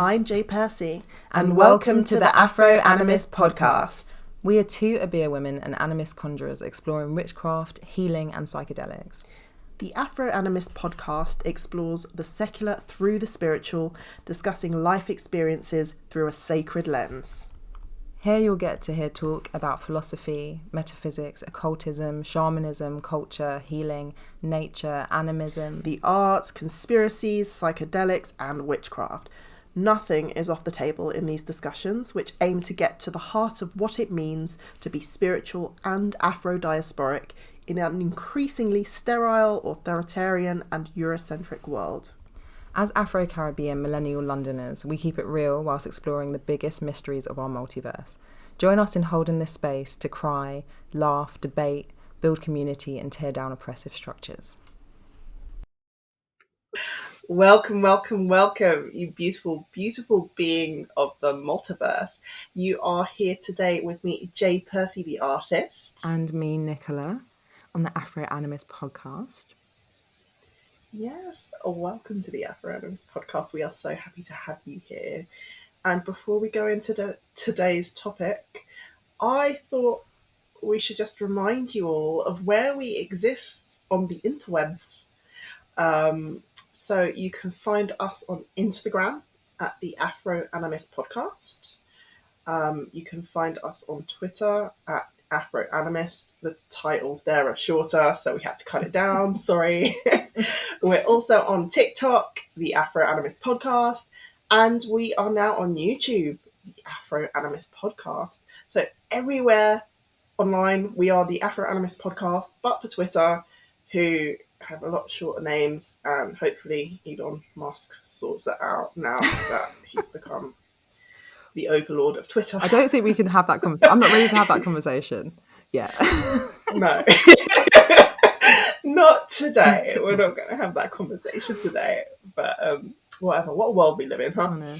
I'm Jay Percy, and welcome to the Afro Animist Podcast. We are two Abia women and animist conjurers exploring witchcraft, healing and psychedelics. The Afro Animist Podcast explores the secular through the spiritual, discussing life experiences through a sacred lens. Here you'll get to hear talk about philosophy, metaphysics, occultism, shamanism, culture, healing, nature, animism, the arts, conspiracies, psychedelics and witchcraft. Nothing is off the table in these discussions, which aim to get to the heart of what it means to be spiritual and Afro Diasporic in an increasingly sterile, authoritarian and Eurocentric world. As Afro-Caribbean millennial Londoners, we keep it real whilst exploring the biggest mysteries of our multiverse. Join us in holding this space to cry, laugh, debate, build community and tear down oppressive structures. Welcome, welcome, welcome, you beautiful, beautiful being of the multiverse. You are here today with me, Jay Percy, the artist. And me, Nicola, on the Afro Animist Podcast. Yes, welcome to the Afro Animist Podcast. We are so happy to have you here. And before we go into today's topic, I thought we should just remind you all of where we exist on the interwebs. So you can find us on Instagram at the Afro Animist Podcast. You can find us on Twitter at Afro Animist. The titles there are shorter, so we had to cut it down. Sorry. We're also on TikTok, the Afro Animist Podcast, and we are now on YouTube, the Afro Animist Podcast. So everywhere online, we are the Afro Animist Podcast, but for Twitter, who have a lot shorter names, and hopefully Elon Musk sorts that out now that he's become the overlord of Twitter. I don't think we can have that conversation. I'm not ready to have that conversation yet. No. Not today. We're not going to have that conversation today. But whatever. What world we live in, huh? Oh, no.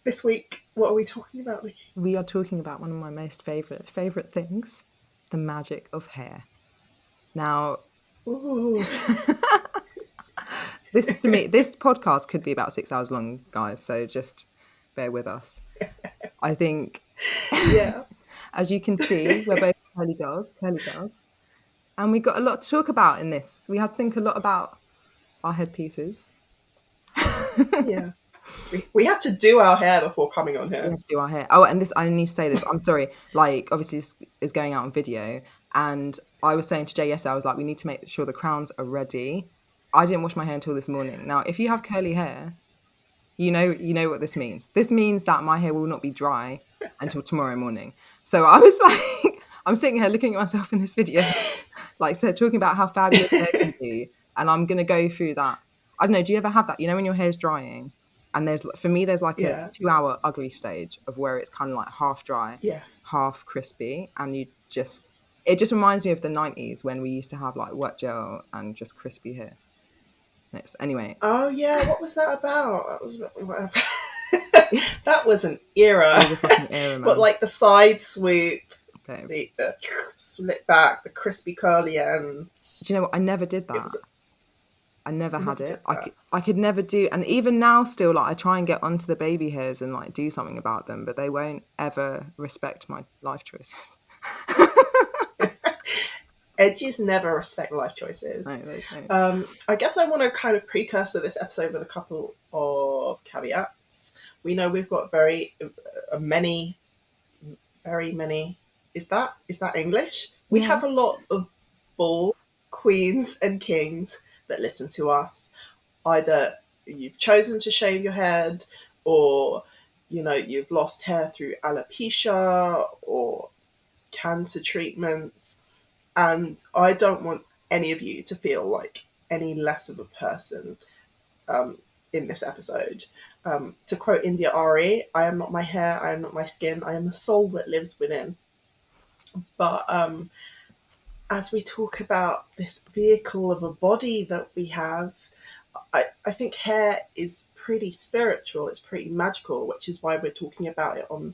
This week, what are we talking about? We are talking about one of my most favourite things, the Magick of Hair. Now, ooh. this podcast could be about 6 hours long, guys. So just bear with us. I think, yeah. As you can see, we're both curly girls, and we got a lot to talk about in this. We had to think a lot about our headpieces. Yeah. We had to do our hair before coming on here. We had to do our hair. Oh, and this, I need to say this. I'm sorry. Like, obviously, this is going out on video. And I was saying to Jay yesterday, I was like, we need to make sure the crowns are ready. I didn't wash my hair until this morning. Now, if you have curly hair, you know what this means. This means that my hair will not be dry until tomorrow morning. So I was like, I'm sitting here looking at myself in this video, like said, talking about how fabulous hair can be. And I'm going to go through that. I don't know. Do you ever have that? You know, when your hair's drying and for me, there's like a 2-hour ugly stage of where it's kind of like half dry, half crispy. And it just reminds me of the 90s when we used to have like wet gel and just crispy hair. Anyway. Oh yeah, what was that about? That was whatever. That was an era. It was a fucking era, man. But like the side swoop, the slit back, the crispy curly ends. Do you know what? I never did that. I never had it. I could never do, and even now still, like I try and get onto the baby hairs and like do something about them, but they won't ever respect my life choices. Edges never respect life choices. No, they don't. I guess I want to kind of precursor this episode with a couple of caveats. We know we've got very many. Is that English? We have a lot of balls, queens, and kings that listen to us. Either you've chosen to shave your head, or you've lost hair through alopecia or cancer treatments. And I don't want any of you to feel like any less of a person in this episode. To quote India Ari, I am not my hair, I am not my skin, I am the soul that lives within. But as we talk about this vehicle of a body that we have, I think hair is pretty spiritual, it's pretty magical, which is why we're talking about it on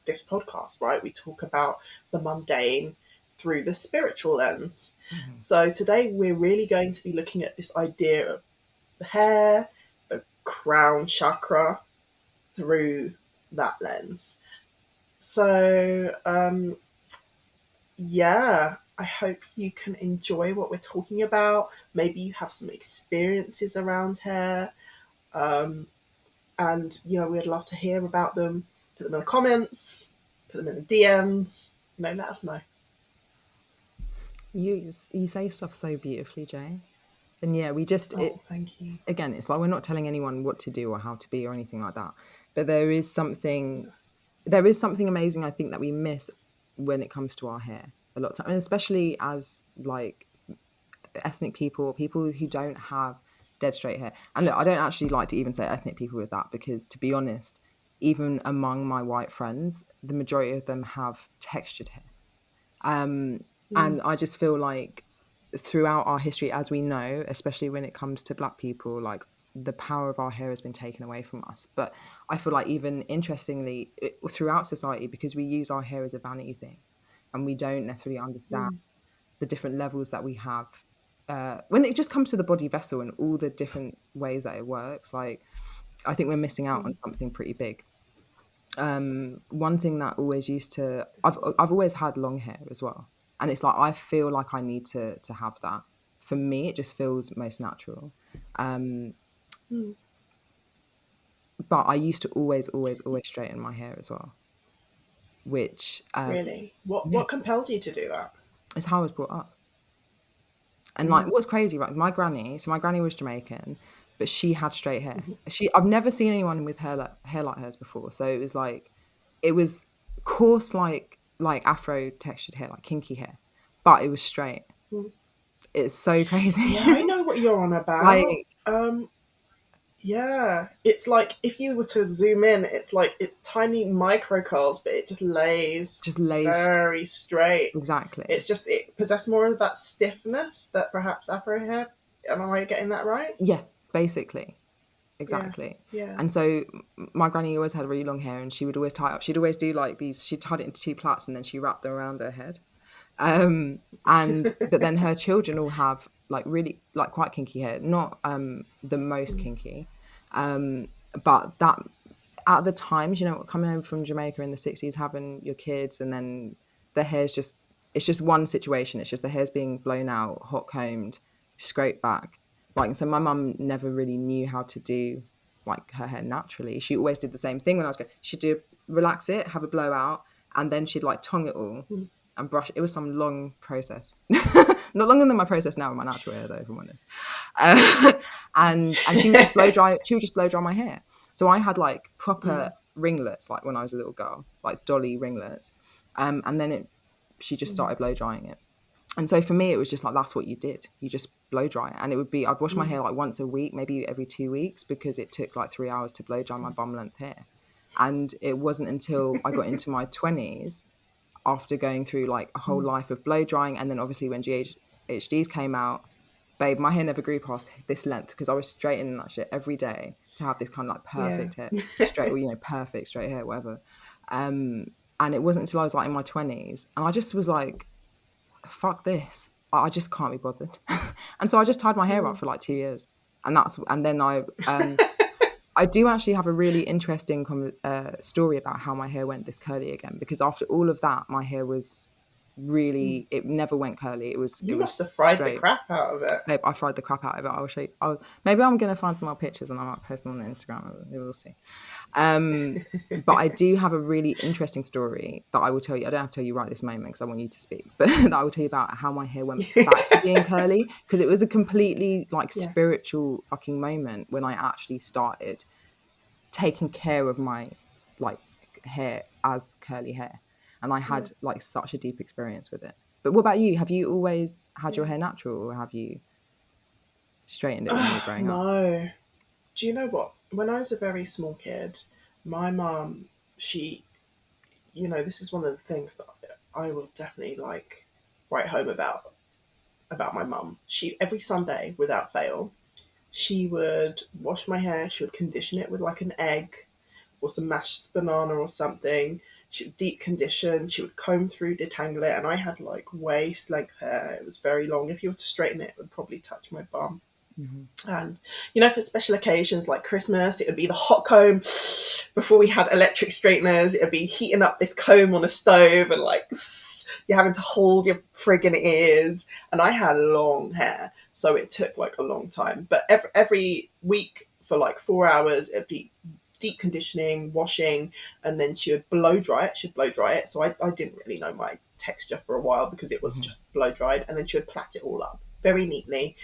this podcast, right? We talk about the mundane through the spiritual lens. Mm-hmm. So today we're really going to be looking at this idea of the hair, the crown chakra through that lens. So, yeah, I hope you can enjoy what we're talking about. Maybe you have some experiences around hair. Um, and, we'd love to hear about them. Put them in the comments, put them in the DMs. Let us know. You say stuff so beautifully, Jay. And yeah, we just Oh, thank you. again, it's like we're not telling anyone what to do or how to be or anything like that. But there is something amazing, I think, that we miss when it comes to our hair a lot of time, and especially as like ethnic people who don't have dead straight hair. And look, I don't actually like to even say ethnic people with that, because to be honest, even among my white friends, the majority of them have textured hair. And I just feel like throughout our history, as we know, especially when it comes to Black people, like the power of our hair has been taken away from us. But I feel like, even interestingly, throughout society, because we use our hair as a vanity thing and we don't necessarily understand the different levels that we have when it just comes to the body vessel and all the different ways that it works. Like, I think we're missing out on something pretty big. One thing that always used to I've always had long hair as well, and it's like I feel like I need to have that. For me, it just feels most natural. But I used to always straighten my hair as well, which Really? What yeah, what compelled you to do that? is how I was brought up. And like, what's crazy, right? My granny was Jamaican, but she had straight hair. I've never seen anyone with hair like hers before. So it was like, it was coarse, like Afro textured hair, like kinky hair, but it was straight. It's so crazy. Yeah, I know what you're on about. Like, Yeah, it's like if you were to zoom in, it's like it's tiny micro curls, but it just lays just lays straight. very straight. Exactly. It's just it possesses more of that stiffness that perhaps Afro hair. Am I getting that right? Yeah, basically. Yeah, Exactly. yeah. And so my granny always had really long hair, and she would always tie it up. She'd always do like these, she tied it into two plaits and then she wrapped them around her head. And but then her children all have like really like quite kinky hair, not the most kinky. But that, at the times, coming home from Jamaica in the 60s, having your kids, and then the hair's just, it's just one situation. It's just the hair's being blown out, hot combed, scraped back. Like, so my mum never really knew how to do like her hair naturally. She always did the same thing when I was going. She'd do relax it, have a blowout, and then she'd like tongue it all and brush. It was some long process. Not longer than my process now with my natural hair, though, if I'm honest. And she would just blow dry. She would just blow dry my hair. So I had like proper ringlets, like when I was a little girl, like dolly ringlets. And then she just started blow drying it. And so for me, it was just like, that's what you did. You just blow dry it. And it would be, I'd wash my hair like once a week, maybe every 2 weeks, because it took like 3 hours to blow dry my bum length hair. And it wasn't until I got into my 20s, after going through like a whole life of blow drying, and then obviously when GHDs came out, babe, my hair never grew past this length, because I was straightening that shit every day to have this kind of like Yeah. perfect hair, straight, or perfect straight hair, whatever. And it wasn't until I was like in my 20s, and I just was like, fuck this, I just can't be bothered. And so I just tied my hair up for like 2 years, and then I do actually have a really interesting story about how my hair went this curly again, because after all of that, my hair was really, it never went curly. It was You must have fried the straight. crap out of it. Babe, I fried the crap out of it. I will show you. Maybe I'm going to find some more pictures and I might post them on the Instagram. We'll see. But I do have a really interesting story that I will tell you. I don't have to tell you right this moment because I want you to speak, but that I will tell you about how my hair went back to being curly, because it was a completely like spiritual fucking moment when I actually started taking care of my like hair as curly hair, and I had like such a deep experience with it. But what about you? Have you always had your hair natural, or have you straightened it when you were growing up? No. Do you know what? When I was a very small kid, my mum, she, this is one of the things that I will definitely like write home about my mum. She, every Sunday without fail, she would wash my hair. She would condition it with like an egg or some mashed banana or something. She would deep condition. She would comb through, detangle it, and I had like waist length hair. It was very long. If you were to straighten it, it would probably touch my bum. And, you know, for special occasions like Christmas, it would be the hot comb. Before we had electric straighteners, it would be heating up this comb on a stove and like you're having to hold your friggin' ears. And I had long hair, so it took like a long time. But every week for like 4 hours, it'd be deep conditioning, washing, and then she would blow dry it. She'd blow dry it. So I didn't really know my texture for a while because it was just blow dried. And then she would plait it all up very neatly.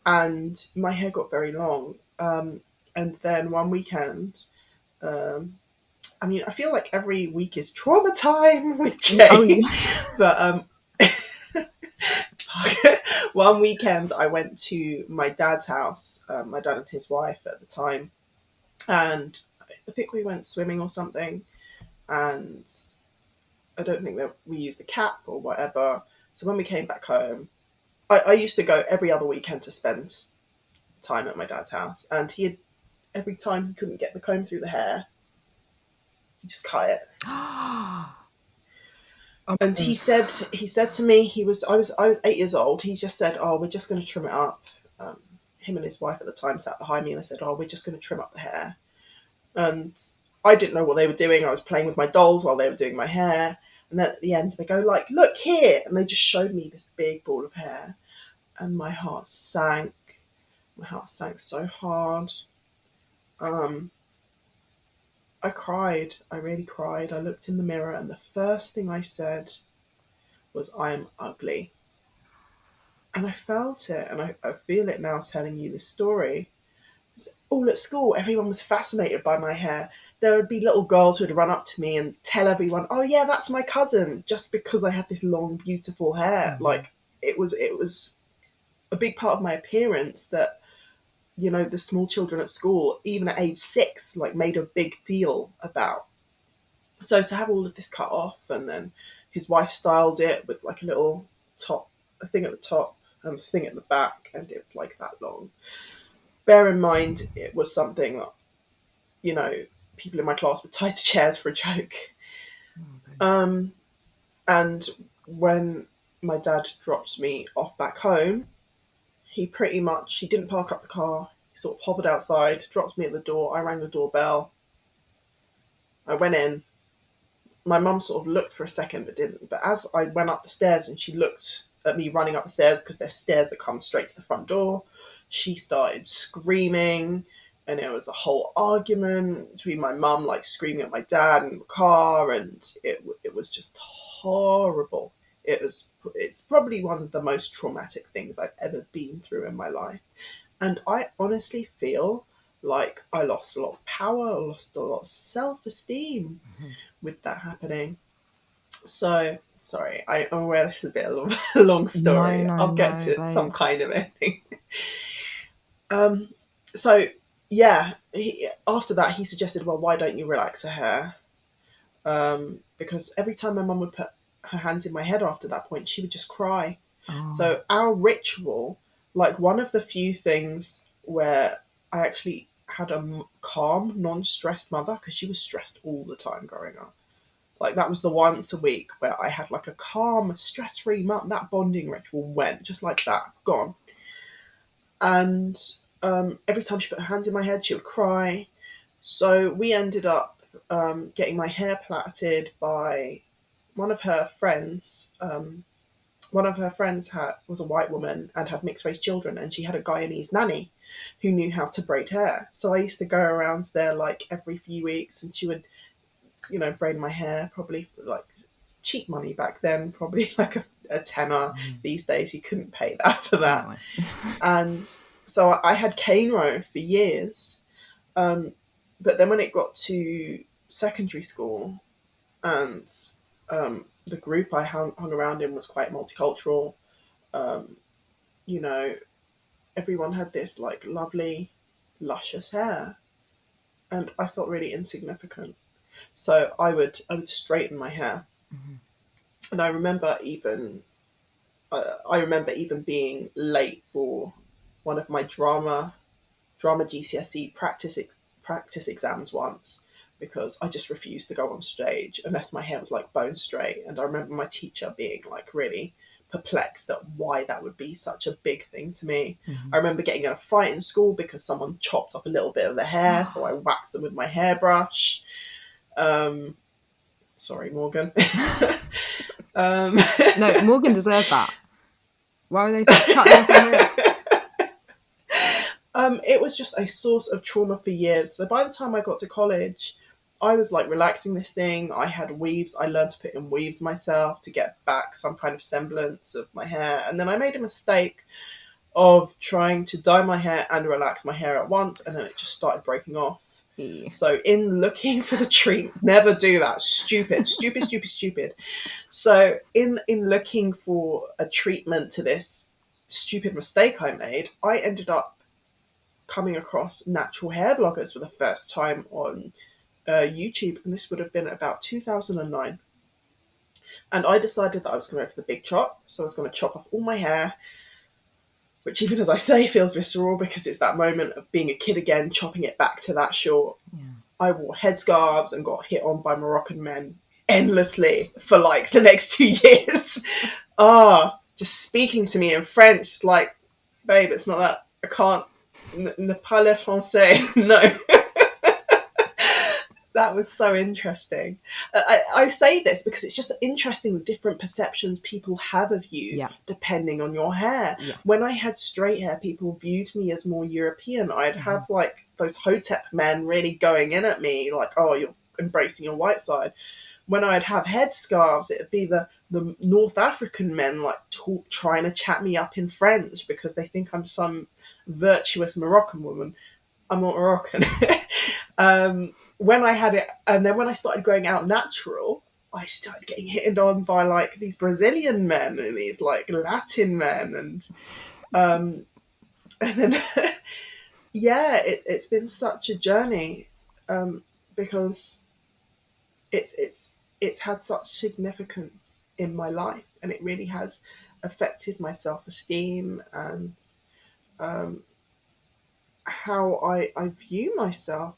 And my hair got very long. And then one weekend, I mean, I feel like every week is trauma time with Jay. Oh, yeah. But one weekend I went to my dad's house, my dad and his wife at the time, and I think we went swimming or something, and I don't think that we used a cap or whatever. So when we came back home, I used to go every other weekend to spend time at my dad's house, and every time he couldn't get the comb through the hair, he just cut it. And he said to me, I was 8 years old. He just said, "Oh, we're just going to trim it up." Him and his wife at the time sat behind me, and they said, "Oh, we're just going to trim up the hair." And I didn't know what they were doing. I was playing with my dolls while they were doing my hair. And then at the end, they go like, "Look here," and they just showed me this big ball of hair, and my heart sank. My heart sank so hard. I cried. I really cried. I looked in the mirror, and the first thing I said was, "I am ugly." And I felt it, and I feel it now telling you this story. All at school, everyone was fascinated by my hair. There would be little girls who would run up to me and tell everyone, "Oh yeah, that's my cousin," just because I had this long, beautiful hair. Like it was a big part of my appearance that, you know, the small children at school, even at age 6, like made a big deal about. So to have all of this cut off, and then his wife styled it with like a little top, a thing at the top and a thing at the back, and it was like that long. Bear in mind, it was something that, you know, people in my class would tie to chairs for a joke. And when my dad dropped me off back home, he didn't park up the car. He sort of hovered outside, dropped me at the door. I rang the doorbell. I went in. My mum sort of looked for a second but didn't. But as I went up the stairs and she looked at me running up the stairs, because there's stairs that come straight to the front door, she started screaming, and it was a whole argument between my mum, like screaming at my dad in the car, and it was just horrible. It's probably one of the most traumatic things I've ever been through in my life. And I honestly feel like I lost a lot of power, I lost a lot of self-esteem with that happening. So, sorry, I'm aware this is a bit of a long story. I'll get to some kind of ending. So, yeah, after that, he suggested, well, why don't you relax her hair? Because every time my mum would put her hands in my head after that point, she would just cry. So our ritual, like one of the few things where I actually had a calm, non-stressed mother, because she was stressed all the time growing up. Like that was the once a week where I had like a calm, stress-free mum. That bonding ritual went just like that, gone. And every time she put her hands in my head, she would cry. So we ended up getting my hair plaited by one of her friends. One of her friends was a white woman and had mixed race children, and she had a Guyanese nanny who knew how to braid hair. So I used to go around there like every few weeks, and she would, you know, braid my hair, probably like cheap money back then, probably like a tenner. These days you couldn't pay that for that. No. And so I had cane row for years. But then when it got to secondary school, and the group I hung around in was quite multicultural, you know, everyone had this like lovely, luscious hair, and I felt really insignificant. So I would straighten my hair, and I remember even being late for one of my drama GCSE practice exams once, because I just refused to go on stage unless my hair was like bone straight. And I remember my teacher being like really perplexed at why that would be such a big thing to me. I remember getting in a fight in school because someone chopped off a little bit of the hair, so I waxed them with my hairbrush. Sorry, Morgan. No, Morgan deserved that. Why were they cutting off her hair? It was just a source of trauma for years. So by the time I got to college, I was like relaxing this thing. I had weaves. I learned to put in weaves myself to get back some kind of semblance of my hair. And then I made a mistake of trying to dye my hair and relax my hair at once, and then it just started breaking off. So in looking for the treatment, never do that. Stupid. So in looking for a treatment to this stupid mistake I made, I ended up coming across natural hair bloggers for the first time on YouTube, and this would have been about 2009. And I decided that I was going to go for the big chop, so I was going to chop off all my hair, which even as I say feels visceral because it's that moment of being a kid again, chopping it back to that short. Yeah. I wore headscarves and got hit on by Moroccan men endlessly for like the next 2 years. Just speaking to me in French, it's like, babe, it's not that. I can't. Ne parle français. No. That was so interesting. I say this because it's just interesting the different perceptions people have of you depending on your hair. Yeah. When I had straight hair, people viewed me as more European. I'd have like those Hotep men really going in at me like, oh, you're embracing your white side. When I'd have headscarves, it'd be the North African men like trying to chat me up in French because they think I'm some virtuous Moroccan woman. I'm not Moroccan. When I had it, and then when I started growing out natural, I started getting hit on by like these Brazilian men and these like Latin men, and then it's been such a journey because it's had such significance in my life, and it really has affected my self-esteem and how I view myself,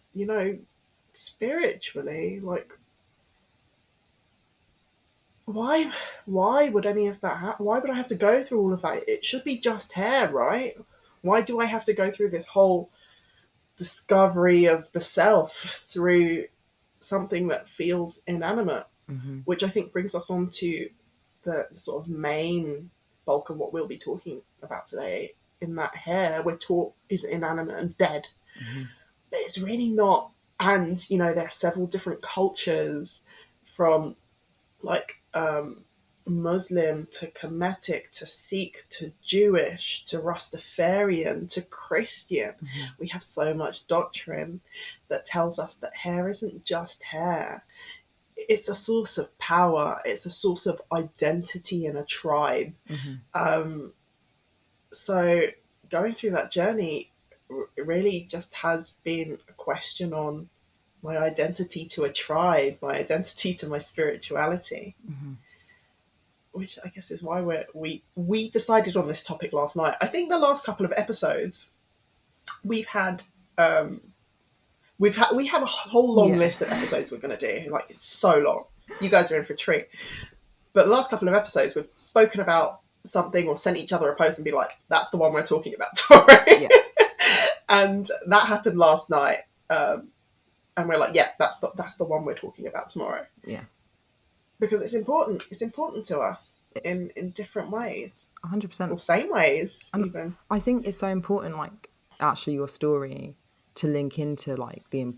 spiritually. Like, why would any of that why would I have to go through all of that? It should be just hair, right? Why do I have to go through this whole discovery of the self through something that feels inanimate? Which I think brings us on to the sort of main bulk of what we'll be talking about today. In that hair, we're taught is inanimate and dead, but it's really not. And there are several different cultures, from like Muslim to Kemetic to Sikh to Jewish to Rastafarian to Christian. We have so much doctrine that tells us that hair isn't just hair. It's a source of power. It's a source of identity in a tribe. So going through that journey really just has been a question on my identity to a tribe, my identity to my spirituality, which I guess is why we decided on this topic last night. I think the last couple of episodes we have a whole long list of episodes we're going to do. Like, it's so long. You guys are in for a treat. But the last couple of episodes we've spoken about something or sent each other a post and be like, that's the one we're talking about tomorrow. And that happened last night. And we're like, that's the one we're talking about tomorrow. Yeah. Because it's important. It's important to us in different ways. 100%. Or same ways, and even. I think it's so important, like, actually your story to link into like the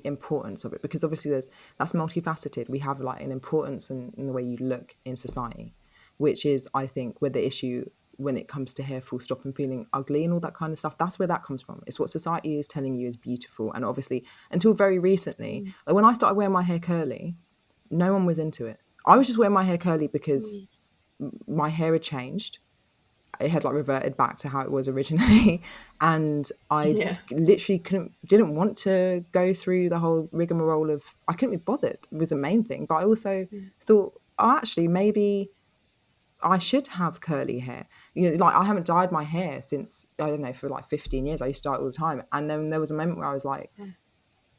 importance of it, because obviously that's multifaceted. We have like an importance in the way you look in society, which is, I think, where the issue when it comes to hair, full stop, and feeling ugly and all that kind of stuff, that's where that comes from. It's what society is telling you is beautiful. And obviously, until very recently, like when I started wearing my hair curly, no one was into it. I was just wearing my hair curly because my hair had changed. It had like reverted back to how it was originally, and I literally didn't want to go through the whole rigmarole of, I couldn't be bothered was the main thing. But I also thought, actually, maybe I should have curly hair. Like, I haven't dyed my hair since, I don't know, for like 15 years. I used to dye it all the time. And then there was a moment where I was like,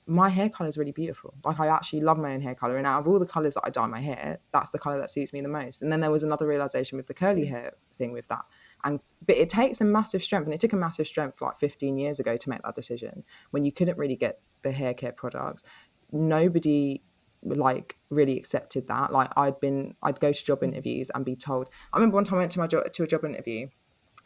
my hair color is really beautiful. Like, I actually love my own hair color, and out of all the colors that I dye my hair, that's the color that suits me the most. And then there was another realization with the curly hair thing with that. But it takes a massive strength, and it took a massive strength like 15 years ago to make that decision, when you couldn't really get the hair care products. Nobody like really accepted that. Like, I'd go to job interviews and be told. I remember one time I went to a job interview,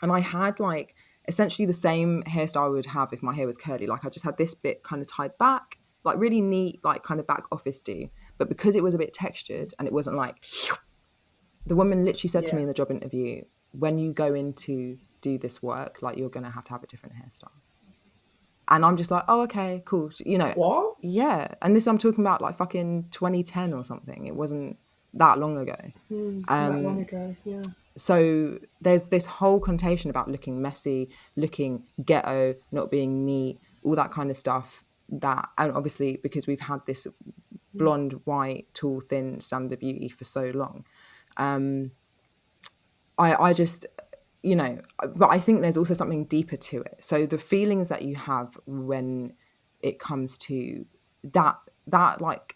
and I had like essentially the same hairstyle I would have if my hair was curly. Like, I just had this bit kind of tied back, like really neat, like kind of back office do. But because it was a bit textured and it wasn't like, the woman literally said to me in the job interview, when you go in to do this work, like, you're going to have a different hairstyle. And I'm just like, oh, okay, cool. You know, What? yeah. And this, I'm talking about like fucking 2010 or something. It wasn't that long ago. That long ago, yeah. So there's this whole connotation about looking messy, looking ghetto, not being neat, all that kind of stuff. And obviously because we've had this blonde, white, tall, thin standard of beauty for so long, I just, you know, but I think there's also something deeper to it. So the feelings that you have when it comes to that like,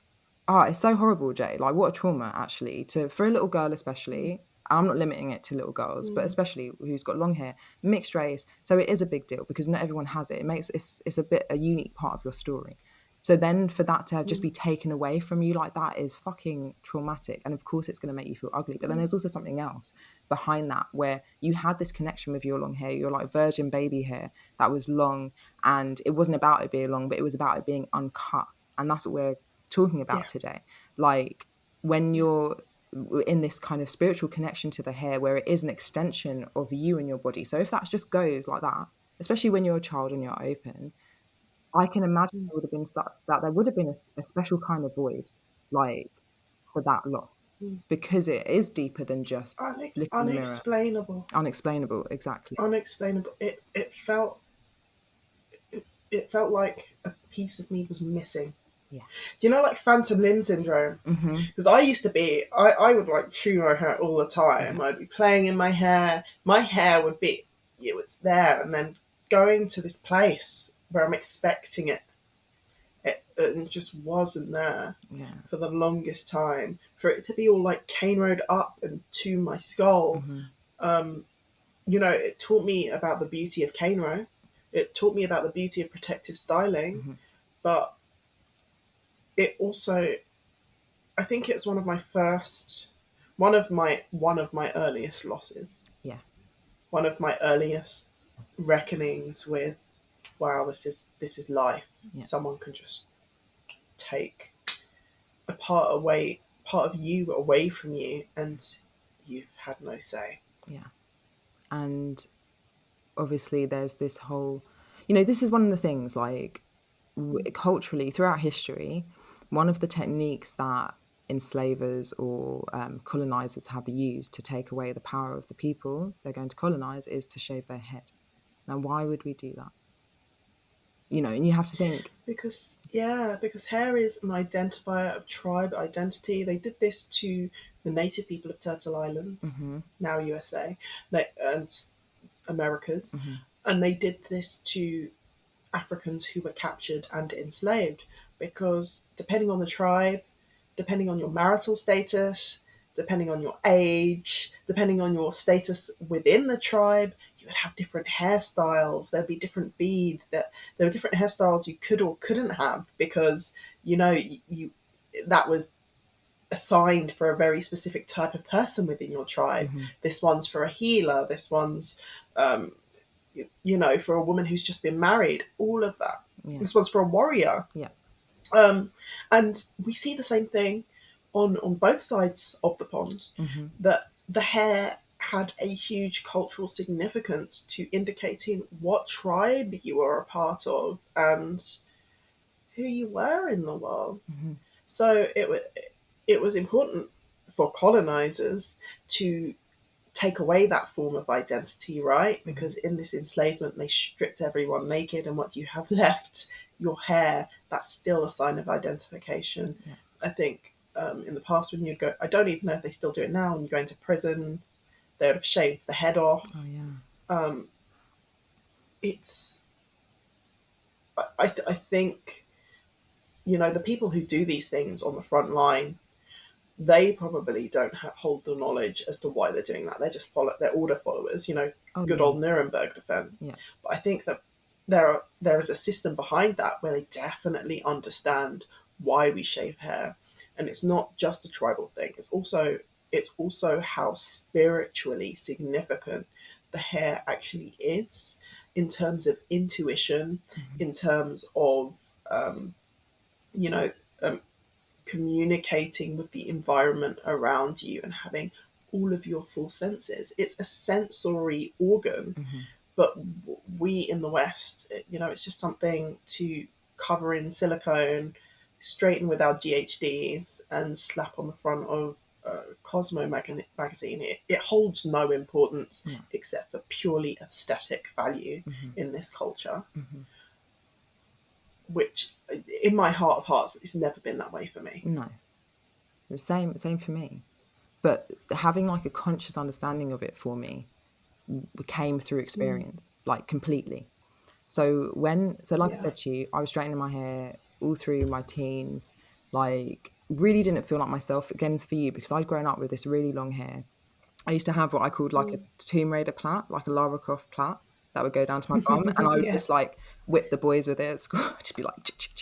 it's so horrible, Jay. Like, what a trauma, actually, for a little girl, especially. I'm not limiting it to little girls, but especially who's got long hair, mixed race. So it is a big deal because not everyone has it. It makes it's a unique part of your story. So then for that to just be taken away from you like that is fucking traumatic. And of course it's going to make you feel ugly. But then there's also something else behind that, where you had this connection with your long hair, your like virgin baby hair that was long, and it wasn't about it being long, but it was about it being uncut. And that's what we're talking about today. Like, when you're in this kind of spiritual connection to the hair, where it is an extension of you and your body. So if that just goes like that, especially when you're a child and you're open, I can imagine there would have been there would have been a special kind of void, like, for that loss, because it is deeper than just looking in the mirror. Unexplainable. Unexplainable, exactly. Unexplainable. It felt like a piece of me was missing. Yeah. You know, like phantom limb syndrome? Because I used to be, I would like chew my hair all the time. I'd be playing in my hair. My hair would be, it's there. And then going to this place where I'm expecting it just wasn't there for the longest time. For it to be all like cane road up and to my skull, you know, it taught me about the beauty of cane row. It taught me about the beauty of protective styling, but it also, I think it's one of my earliest losses. Yeah. One of my earliest reckonings with, wow, this is life. Yeah. Someone can just take a part of you away from you, and you've had no say. Yeah. And obviously there's this whole, you know, this is one of the things, like, culturally throughout history, one of the techniques that enslavers or colonizers have used to take away the power of the people they're going to colonize is to shave their head. Now, why would we do that? You know, and you have to think, because hair is an identifier of tribe identity. They did this to the native people of Turtle Island, now USA, and Americas, and they did this to Africans who were captured and enslaved, because depending on the tribe, depending on your marital status, depending on your age, depending on your status within the tribe, you would have different hairstyles. There'd be different beads. There were different hairstyles you could or couldn't have, because, you know, that was assigned for a very specific type of person within your tribe. This one's for a healer. This one's, you know, for a woman who's just been married. All of that. Yeah. This one's for a warrior. Yeah. And we see the same thing on both sides of the pond, that the hair had a huge cultural significance to indicating what tribe you were a part of and who you were in the world. So it was important for colonizers to take away that form of identity, right? Because in this enslavement, they stripped everyone naked, and what you have left, your hair, that's still a sign of identification. I think in the past, when you'd go, I don't even know if they still do it now, when you go into prison, they would have shaved the head off. Oh, yeah. It's, I think the people who do these things on the front line, they probably don't hold the knowledge as to why they're doing that. They're just they're order followers, Oh good yeah, old Nuremberg defense. yeah. But I think that there is a system behind that where they definitely understand why we shave hair, and it's not just a tribal thing. It's also how spiritually significant the hair actually is in terms of intuition, Mm-hmm. in terms of you know um, communicating with the environment around you and having all of your full senses. It's a sensory organ, Mm-hmm. but we in the West, it's just something to cover in silicone, straighten with our GHDs, and slap on the front of Cosmo magazine. It holds no importance No. except for purely aesthetic value Mm-hmm. in this culture, Mm-hmm. which in my heart of hearts, it's never been that way for me. No. The same for me. But having like a conscious understanding of it for me came through Mm, experience, like completely. So like I yeah. said to you, I was straightening my hair all through my teens, like really didn't feel like myself again for you because I'd grown up with this really long hair. I used to have what I called like a Mm. Tomb Raider plait, like a Lara Croft plait that would go down to my bum, and I would Yeah. just like whip the boys with it at school. I'd just be like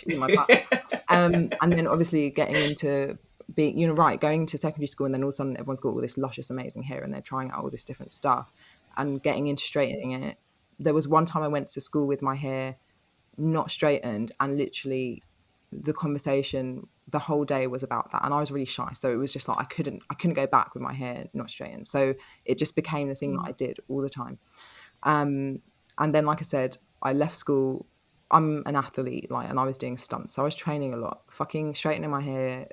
with my plait. And then obviously getting into being, right, going to secondary school, and then all of a sudden everyone's got all this luscious, amazing hair, and they're trying out all this different stuff, and getting into straightening it. There was one time I went to school with my hair not straightened, and literally the conversation the whole day was about that, and I was really shy, so it was just like I couldn't go back with my hair not straightened, so it just became the thing that I did all the time. And then, like I said, I left school. I'm an athlete, like, and I was doing stunts, so I was training a lot, fucking straightening my hair,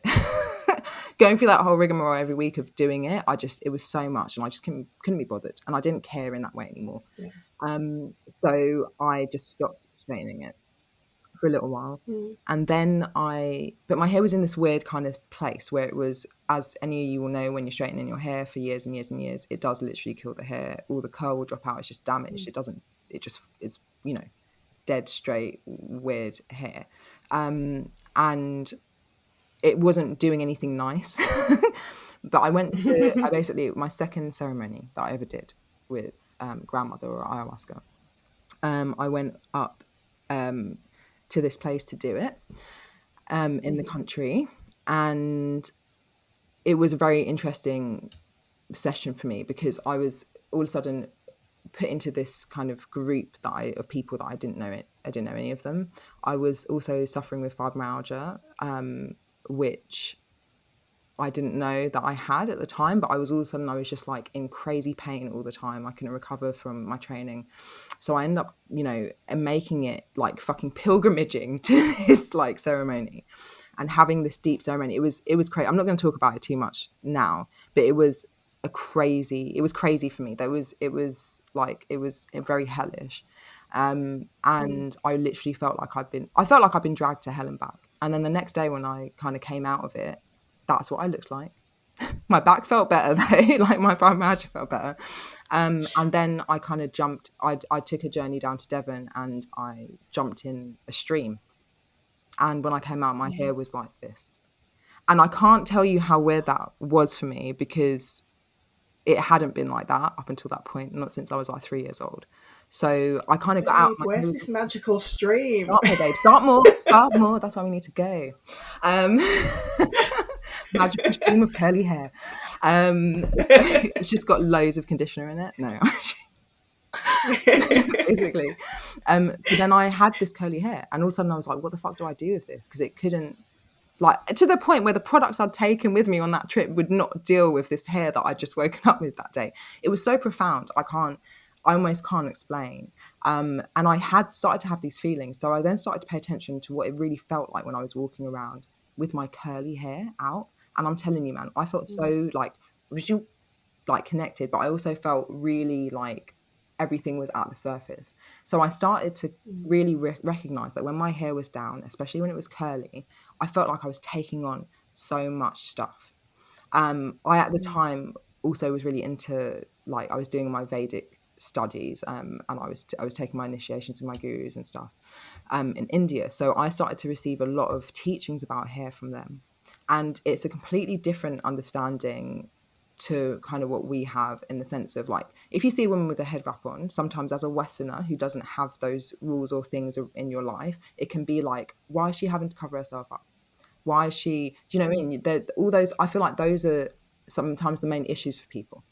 going through that whole rigmarole every week of doing it. It was so much, and I just couldn't be bothered, and I didn't care in that way anymore. Yeah. So I just stopped straightening it for a little while. Mm. And then but my hair was in this weird kind of place where it was, as any of you will know, when you're straightening your hair for years and years and years, it does literally kill the hair. All the curl will drop out. It's just damaged. Mm. It just is, dead straight, weird hair. And it wasn't doing anything nice. But I basically, my second ceremony that I ever did with grandmother or ayahuasca, I went up to this place to do it in the country, and it was a very interesting session for me because I was all of a sudden put into this kind of group of people that I didn't know any of them. I was also suffering with fibromyalgia, which I didn't know that I had at the time, but I was all of a sudden, I was just like in crazy pain all the time. I couldn't recover from my training. So I ended up, making it like fucking pilgrimaging to this like ceremony and having this deep ceremony. It was crazy. I'm not going to talk about it too much now, but it was crazy for me. It was very hellish. Mm. And I literally I felt like I'd been dragged to hell and back. And then the next day when I kind of came out of it, that's what I looked like. My back felt better though, like my fibromyalgia felt better. And then I kind of jumped. I took a journey down to Devon and I jumped in a stream. And when I came out, my hair was like this. And I can't tell you how weird that was for me because it hadn't been like that up until that point, not since I was like 3 years old. So I kind of got out. Babe, My hair where's was this magical stream? start more, babe. Start more. Start more. That's why we need to go. Um, magical stream of curly hair. So it's just got loads of conditioner in it. No, basically. So then I had this curly hair, and all of a sudden I was like, "What the fuck do I do with this?" Because it couldn't, like, to the point where the products I'd taken with me on that trip would not deal with this hair that I'd just woken up with that day. It was so profound. I almost can't explain. And I had started to have these feelings. So I then started to pay attention to what it really felt like when I was walking around with my curly hair out. And I'm telling you, man, I felt so like connected, but I also felt really like everything was at the surface. So I started to really recognize that when my hair was down, especially when it was curly, I felt like I was taking on so much stuff. I at the time also was really into, like, I was doing my Vedic studies, and I was taking my initiations with my gurus and stuff in India. So I started to receive a lot of teachings about hair from them, and it's a completely different understanding to kind of what we have, in the sense of, like, if you see a woman with a head wrap on, sometimes as a Westerner who doesn't have those rules or things in your life, it can be like, why is she having to cover herself up? Why is she, do you know what I mean? All those, I feel like those are sometimes the main issues for people.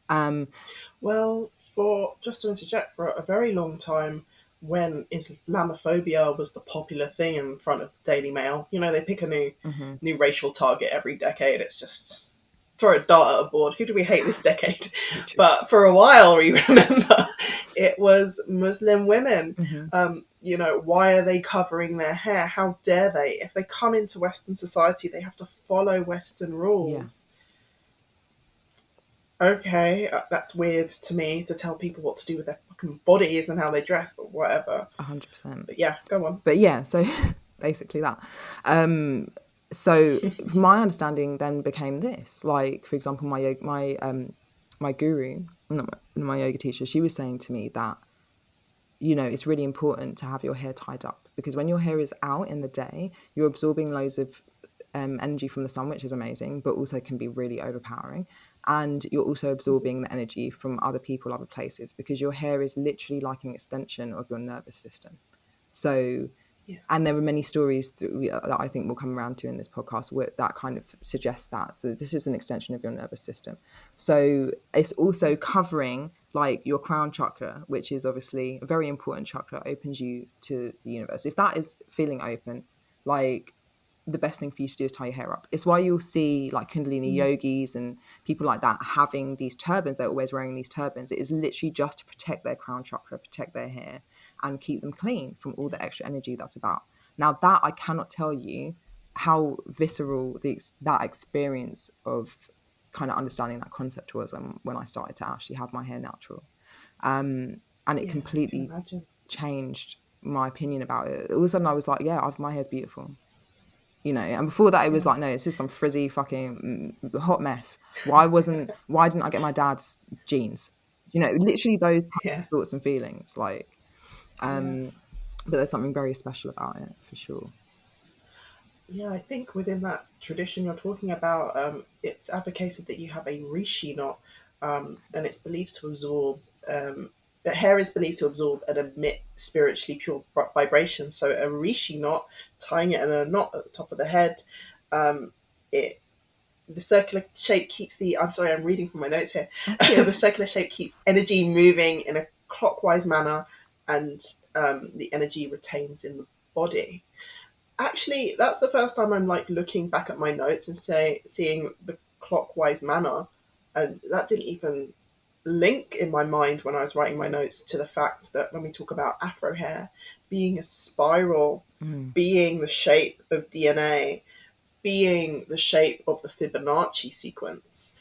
Well, for just to interject, for a very long time, when Islamophobia was the popular thing in front of the Daily Mail, they pick a new racial target every decade. It's just throw a dart at a board. Who do we hate this decade? But for a while, we remember it was Muslim women. Why are they covering their hair? How dare they? If they come into Western society, they have to follow Western rules. Okay, that's weird to me, to tell people what to do with their fucking bodies and how they dress, but whatever. 100%. But yeah, go on. But yeah, so basically that. So my understanding then became this. Like, for example, my guru, not my yoga teacher, she was saying to me that, it's really important to have your hair tied up, because when your hair is out in the day, you're absorbing loads of energy from the sun, which is amazing, but also can be really overpowering. And you're also absorbing the energy from other people, other places, because your hair is literally like an extension of your nervous system. So, and there are many stories that I think we'll come around to in this podcast that kind of suggest that. So this is an extension of your nervous system. So it's also covering, like, your crown chakra, which is obviously a very important chakra, opens you to the universe. If that is feeling open, like, the best thing for you to do is tie your hair up. It's why you'll see, like, Kundalini yogis and people like that having these turbans. They're always wearing these turbans. It is literally just to protect their crown chakra, protect their hair, and keep them clean from all the extra energy that's about. Now, that I cannot tell you how visceral that experience of kind of understanding that concept was when I started to actually have my hair natural. And it completely changed my opinion about it. All of a sudden I was like, yeah, my hair's beautiful. And before that it was like, no, it's just some frizzy fucking hot mess. Why didn't I get my dad's jeans? Literally those thoughts and feelings, like, but there's something very special about it, for sure. Yeah, I think within that tradition you're talking about, it's advocated that you have a rishi knot, and it's believed to absorb, the hair is believed to absorb and emit spiritually pure vibrations. So a rishi knot, tying it in a knot at the top of the head, the circular shape keeps I'm sorry, I'm reading from my notes here. The circular shape keeps energy moving in a clockwise manner, and the energy retains in the body. Actually, that's the first time I'm like looking back at my notes and seeing the clockwise manner, and that didn't even link in my mind when I was writing my notes to the fact that when we talk about Afro hair being a spiral, being the shape of DNA, being the shape of the Fibonacci sequence.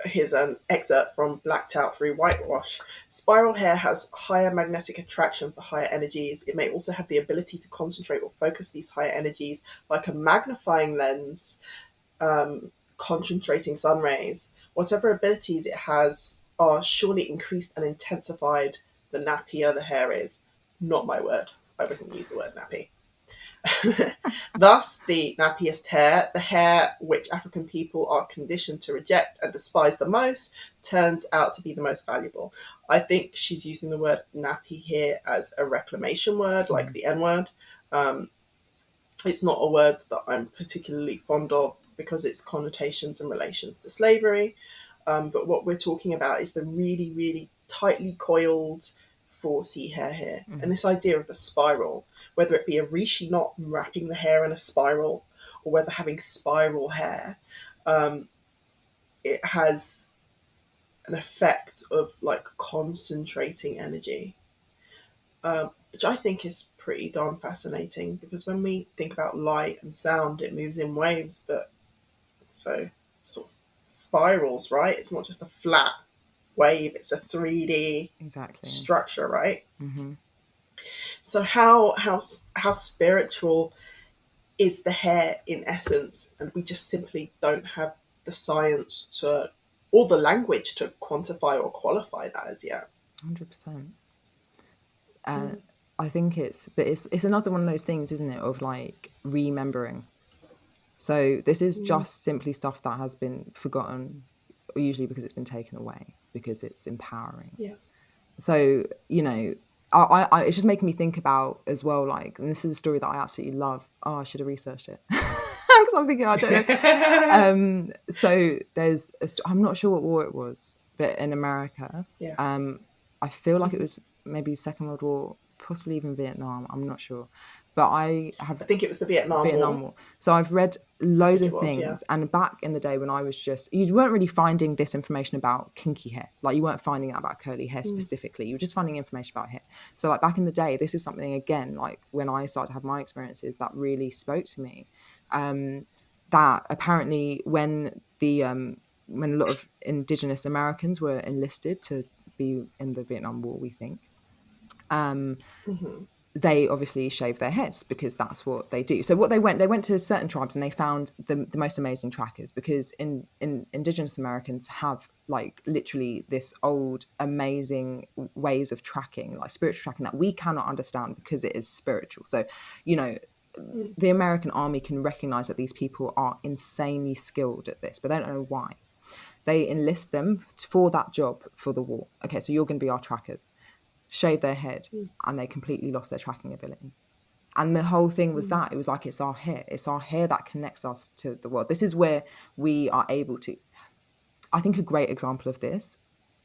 Here's an excerpt from Blacked Out Through Whitewash. Spiral hair has higher magnetic attraction for higher energies. It may also have the ability to concentrate or focus these higher energies like a magnifying lens, concentrating sun rays. Whatever abilities it has are surely increased and intensified the nappier the hair is. Not my word. I wasn't use the word nappy. Thus, the nappiest hair, the hair which African people are conditioned to reject and despise the most, turns out to be the most valuable. I think she's using the word nappy here as a reclamation word, like the N-word. It's not a word that I'm particularly fond of because its connotations and relations to slavery. But what we're talking about is the really, really tightly coiled 4C hair here. And this idea of a spiral, whether it be a rishi knot wrapping the hair in a spiral, or whether having spiral hair, it has an effect of like concentrating energy, which I think is pretty darn fascinating, because when we think about light and sound, it moves in waves, but so sort of spirals, right? It's not just a flat wave, it's a 3D structure, right? So how spiritual is the hair in essence? And we just simply don't have the science to or the language to quantify or qualify that as yet. 100%. I think it's another one of those things, isn't it, of like remembering. So this is just simply stuff that has been forgotten, usually because it's been taken away, because it's empowering. Yeah. So, you know, I it's just making me think about as well, like, and this is a story that I absolutely love. Oh, I should have researched it. Because I'm thinking, I don't know. So there's, I'm not sure what war it was, but in America, Yeah. I feel like it was maybe Second World War, possibly even Vietnam. I'm not sure, but I think it was the Vietnam War. So I've read loads of things, yeah. and back in the day when I was you weren't really finding this information about kinky hair. Like, you weren't finding out about curly hair specifically. You were just finding information about hair. So like back in the day, this is something, again, like when I started to have my experiences, that really spoke to me. That apparently when a lot of Indigenous Americans were enlisted to be in the Vietnam War, we think, they obviously shave their heads because that's what they do. So what they went to certain tribes, and they found the most amazing trackers, because in Indigenous Americans have like literally this old amazing ways of tracking, like spiritual tracking, that we cannot understand because it is spiritual. So, you know, the American army can recognize that these people are insanely skilled at this, but they don't know why. They enlist them for that job for the war. Okay, so you're going to be our trackers. Shave their head, and they completely lost their tracking ability. And the whole thing was that it was like, it's our hair that connects us to the world. This is where we are able to, I think a great example of this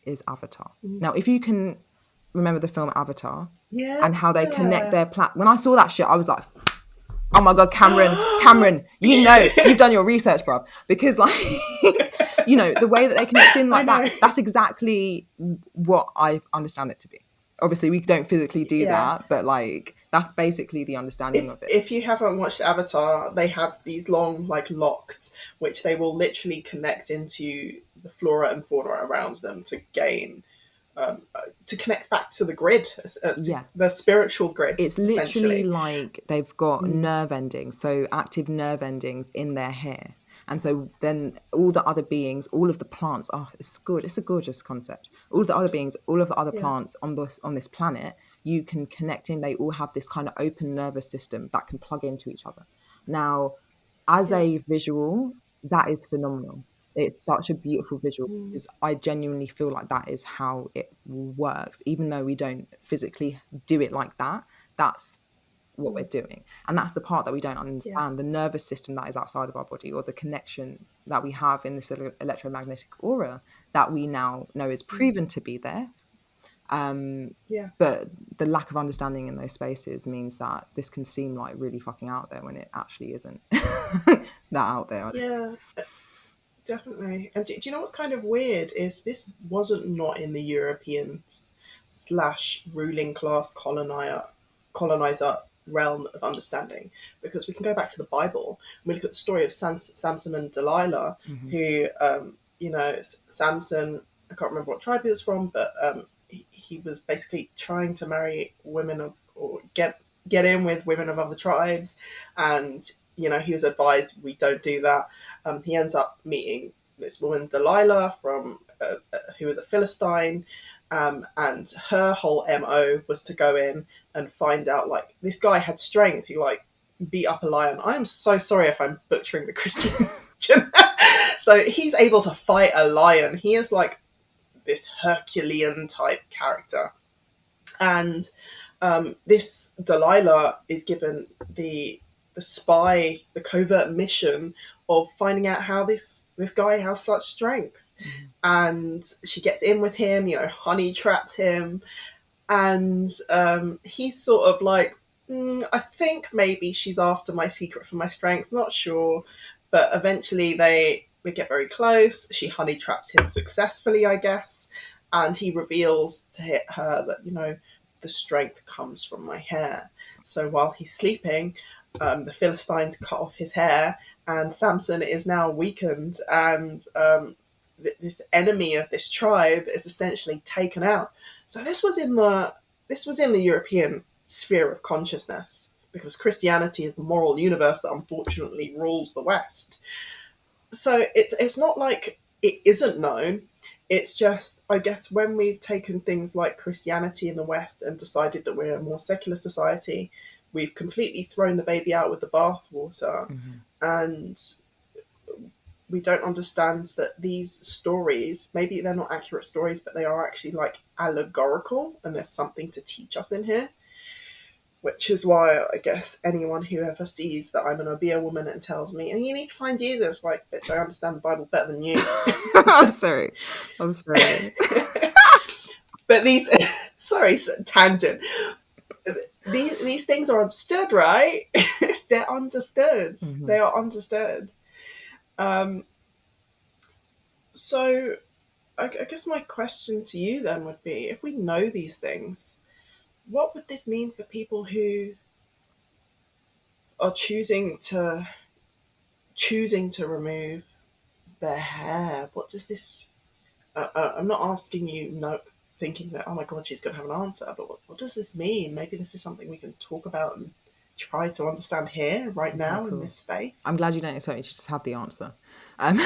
is Avatar. Now, if you can remember the film Avatar, and how they connect their when I saw that shit, I was like, oh my God, Cameron, you know, you've done your research, bruv. Because like, you know, the way that they connect in like that, that's exactly what I understand it to be. Obviously, we don't physically do that, but like, that's basically the understanding of it. If you haven't watched Avatar, they have these long like locks, which they will literally connect into the flora and fauna around them to gain, to connect back to the grid, the spiritual grid. It's literally like they've got nerve endings, so active nerve endings in their hair. And so then all the other beings, all of the plants, it's good. It's a gorgeous concept. All of the other beings, all of the other plants on this planet, you can connect in. They all have this kind of open nervous system that can plug into each other. Now, as a visual, that is phenomenal. It's such a beautiful visual, because I genuinely feel like that is how it works. Even though we don't physically do it like that, that's what we're doing. And that's the part that we don't understand, the nervous system that is outside of our body, or the connection that we have in this electromagnetic aura that we now know is proven to be there. But the lack of understanding in those spaces means that this can seem like really fucking out there when it actually isn't that out there. Definitely. And do you know what's kind of weird is this wasn't not in the European / ruling class colonizer realm of understanding, because we can go back to the Bible and we look at the story of Samson and Delilah, who, you know, Samson, I can't remember what tribe he was from, but he was basically trying to marry women or get in with women of other tribes, and you know, he was advised, we don't do that. He ends up meeting this woman Delilah from who was a Philistine, and her whole MO was to go in and find out, like, this guy had strength. He like beat up a lion. I am so sorry if I'm butchering the Christian religion. So he's able to fight a lion. He is like this Herculean type character, and this Delilah is given the covert mission of finding out how this guy has such strength. And she gets in with him, you know, honey traps him, and he's sort of like, I think maybe she's after my secret for my strength, not sure. But eventually they get very close. She honey traps him successfully, I guess, and he reveals to her that, you know, the strength comes from my hair. So while he's sleeping, the Philistines cut off his hair, and Samson is now weakened, and this enemy of this tribe is essentially taken out. So this was in the European sphere of consciousness, because Christianity is the moral universe that unfortunately rules the West. So it's not like it isn't known. It's just, I guess, when we've taken things like Christianity in the West and decided that we're a more secular society, we've completely thrown the baby out with the bathwater, and we don't understand that these stories, maybe they're not accurate stories, but they are actually like allegorical, and there's something to teach us in here. Which is why I guess anyone who ever sees that I'm an Obeah woman and tells me, "Oh, you need to find Jesus," like, bitch, I understand the Bible better than you. I'm sorry. But these, sorry, tangent. These things are understood, right? They're understood. They are understood. So I guess my question to you then would be, if we know these things, what would this mean for people who are choosing to remove their hair? What does this? I'm not asking you, no, thinking that, oh my god, she's going to have an answer. But what does this mean? Maybe this is something we can talk about and try to understand here, right now, in this space. I'm glad you don't expect me to just have the answer. No,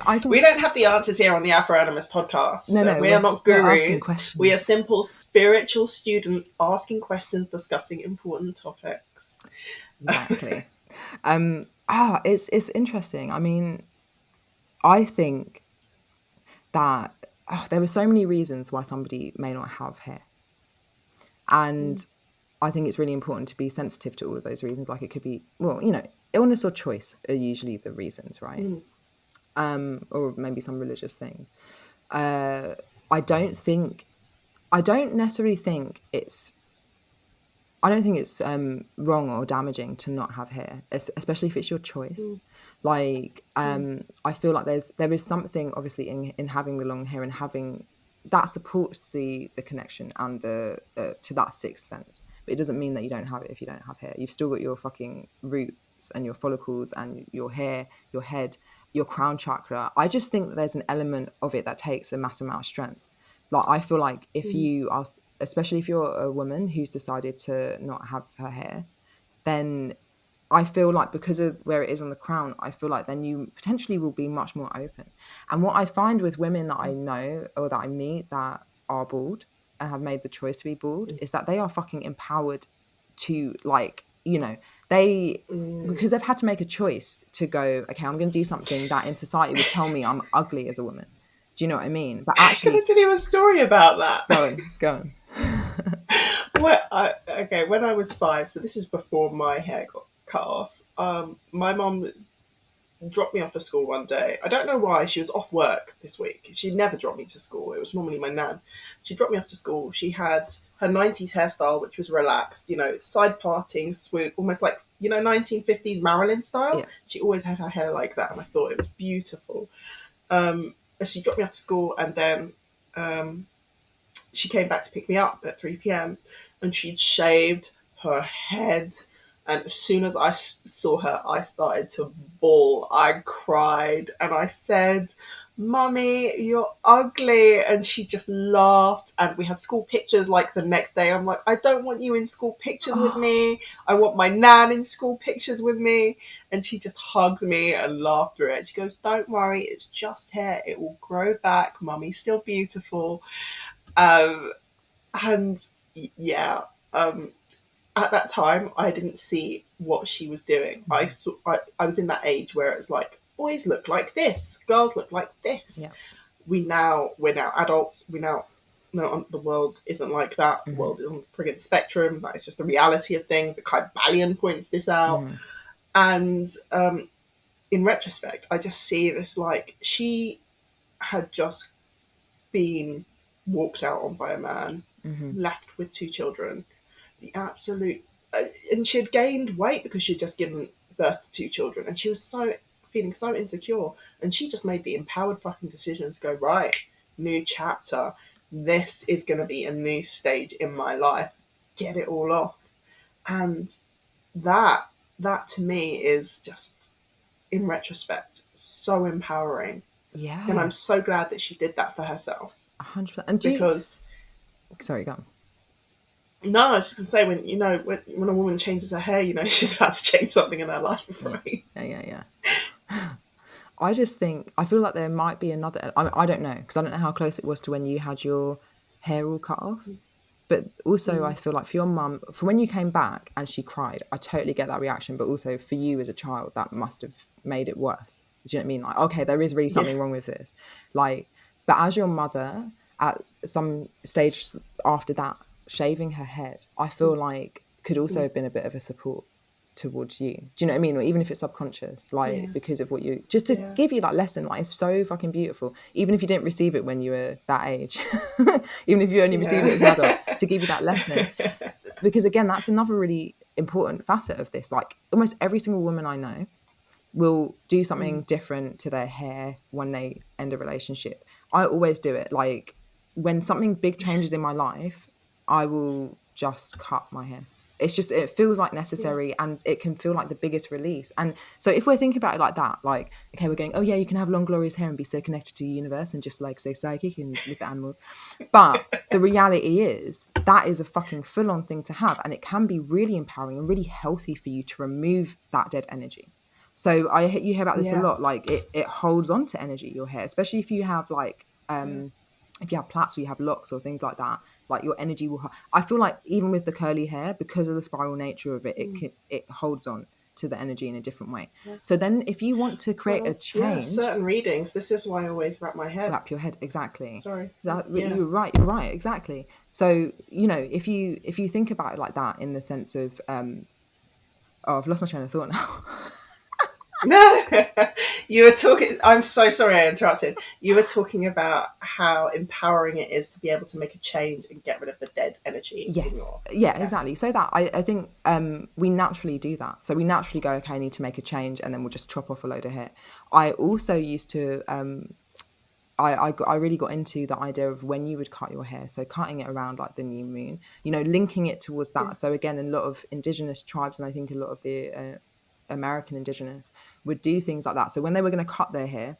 I think we don't have the answers here on the Afro Animist Podcast. No, we are not gurus. We're asking questions. We are simple spiritual students asking questions, discussing important topics. Exactly. It's interesting. I mean, I think that there are so many reasons why somebody may not have hair, and I think it's really important to be sensitive to all of those reasons. Like, it could be, well, you know, illness or choice are usually the reasons, right? Or maybe some religious things. I don't necessarily think it's wrong or damaging to not have hair, especially if it's your choice. Like, I feel like there is something obviously in having the long hair and having that supports the connection and the to that sixth sense. But it doesn't mean that you don't have it if you don't have hair. You've still got your fucking roots and your follicles and your hair, your head, your crown chakra. I just think that there's an element of it that takes a massive amount of strength. Like, I feel like if you are, especially if you're a woman who's decided to not have her hair, then I feel like because of where it is on the crown, I feel like then you potentially will be much more open. And what I find with women that I know or that I meet that are bald and have made the choice to be bald is that they are fucking empowered to, like, you know, because they've had to make a choice to go, okay, I'm going to do something that in society would tell me I'm ugly as a woman. Do you know what I mean? But actually, Can I tell you a story about that? Go on. When I was 5, so this is before my hair got cut off. My mum dropped me off to school one day. I don't know why. She was off work this week. She never dropped me to school. It was normally my nan. She dropped me off to school. She had her 90s hairstyle, which was relaxed, you know, side parting, swoop, almost like, you know, 1950s Marilyn style. Yeah. She always had her hair like that, and I thought it was beautiful. She dropped me off to school, and then she came back to pick me up at 3 p.m. and she'd shaved her head. And as soon as I saw her, I started to bawl. I cried and I said, "Mummy, you're ugly." And she just laughed. And we had school pictures like the next day. I'm like, "I don't want you in school pictures with me. I want my nan in school pictures with me." And she just hugged me and laughed through it. She goes, "Don't worry, it's just hair. It will grow back. Mummy's still beautiful." And yeah, at that time, I didn't see what she was doing. I was in that age where it's like, boys look like this, girls look like this. Yeah. We're now adults. We now know the world isn't like that. The world is on the friggin' spectrum. That is just the reality of things. The Kybalion points this out. And in retrospect, I just see this, like, she had just been walked out on by a man, left with 2 children. The absolute, and she had gained weight because she'd just given birth to 2 children, and she was feeling so insecure, and she just made the empowered fucking decision to go, right, new chapter. This is going to be a new stage in my life. Get it all off. And that to me is just, in retrospect, so empowering. Yeah. And I'm so glad that she did that for herself. 100%. And sorry, go on. No, I was just going to say, when a woman changes her hair, you know, she's about to change something in her life, right? Yeah. I just think, I feel like there might be another, I don't know, because I don't know how close it was to when you had your hair all cut off. But also, I feel like for your mum, for when you came back and she cried, I totally get that reaction. But also for you as a child, that must have made it worse. Do you know what I mean? Like, okay, there is really Yeah. something wrong with this. Like, but as your mother, at some stage after that, shaving her head, I feel like could also have been a bit of a support towards you. Do you know what I mean? Or even if it's subconscious, like Yeah. because of what you, just to Yeah. give you that lesson, like it's so fucking beautiful. Even if you didn't receive it when you were that age, even if you only received it as an adult, to give you that lesson. Because again, that's another really important facet of this. Like almost every single woman I know will do something different to their hair when they end a relationship. I always do it. Like when something big changes in my life, I will just cut my hair. It's just, it feels like Yeah. necessary, and it can feel like the biggest release. And so if we're thinking about it like that, like, okay, we're going, oh yeah, you can have long, glorious hair and be so connected to the universe and just like so psychic and with the animals. But the reality is that is a fucking full on thing to have. And it can be really empowering and really healthy for you to remove that dead energy. So you hear about this a Yeah. lot, like it holds on to energy, your hair, especially if you have like, Yeah. if you have plaits or you have locks or things like that, like your energy will, I feel like even with the curly hair, because of the spiral nature of it, it holds on to the energy in a different way. Yeah. So then if you want to create a Well, yeah, change, certain readings. This is why I always wrap my head. wrap your head, exactly. Sorry. That Yeah. you're right, exactly. So if you think about it like that, in the sense of oh, I've lost my train of thought now. No, you were talking. I'm so sorry I interrupted. You were talking about how empowering it is to be able to make a change and get rid of the dead energy in Yes, your yeah, hair. exactly. So that I think we naturally do that. So we naturally go, okay, I need to make a change, and then we'll just chop off a load of hair. I also used to I really got into the idea of when you would cut your hair, so cutting it around like the new moon, linking it towards Yeah. that. So again, a lot of indigenous tribes, and I think a lot of the American indigenous would do things like that. So when they were going to cut their hair,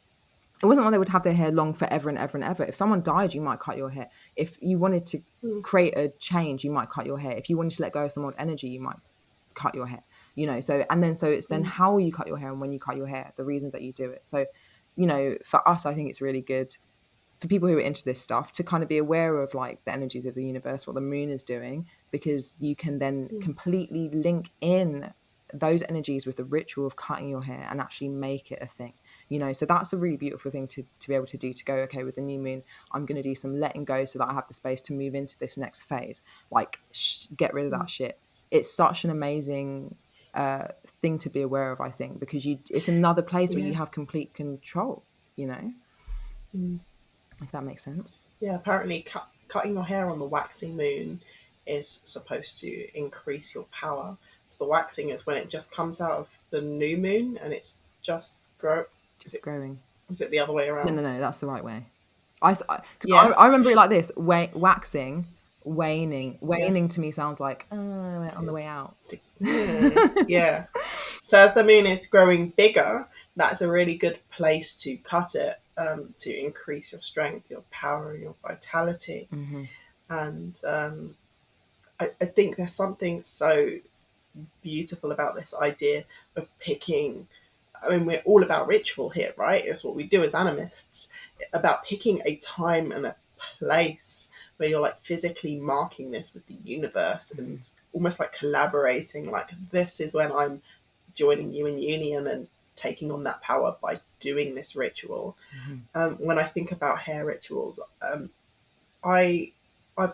it wasn't like they would have their hair long forever and ever and ever. If someone died, you might cut your hair. If you wanted to create a change, you might cut your hair. If you wanted to let go of some old energy, you might cut your hair. So it's then how you cut your hair and when you cut your hair, the reasons that you do it. So for us, I think it's really good for people who are into this stuff to kind of be aware of like the energies of the universe, what the moon is doing, because you can then completely link in those energies with the ritual of cutting your hair and actually make it a thing. So that's a really beautiful thing to be able to do, to go, okay, with the new moon, I'm going to do some letting go so that I have the space to move into this next phase, like get rid of that shit. It's such an amazing thing to be aware of, I think, because it's another place where Yeah. you have complete control, if that makes sense. Yeah. Apparently, cutting your hair on the waxing moon is supposed to increase your power. So the waxing is when it just comes out of the new moon and it's just grow. Just growing. Is it the other way around? No, that's the right way. Because Yeah. I remember it like this: waxing, waning. Yeah. Waning to me sounds like on the way out. Yeah. So as the moon is growing bigger, that's a really good place to cut it, to increase your strength, your power, your vitality. And I think there's something so beautiful about this idea of picking. I mean, we're all about ritual here, right? It's what we do as animists, about picking a time and a place where you're like physically marking this with the universe and almost like collaborating. Like, this is when I'm joining you in union and taking on that power by doing this ritual. When I think about hair rituals, I've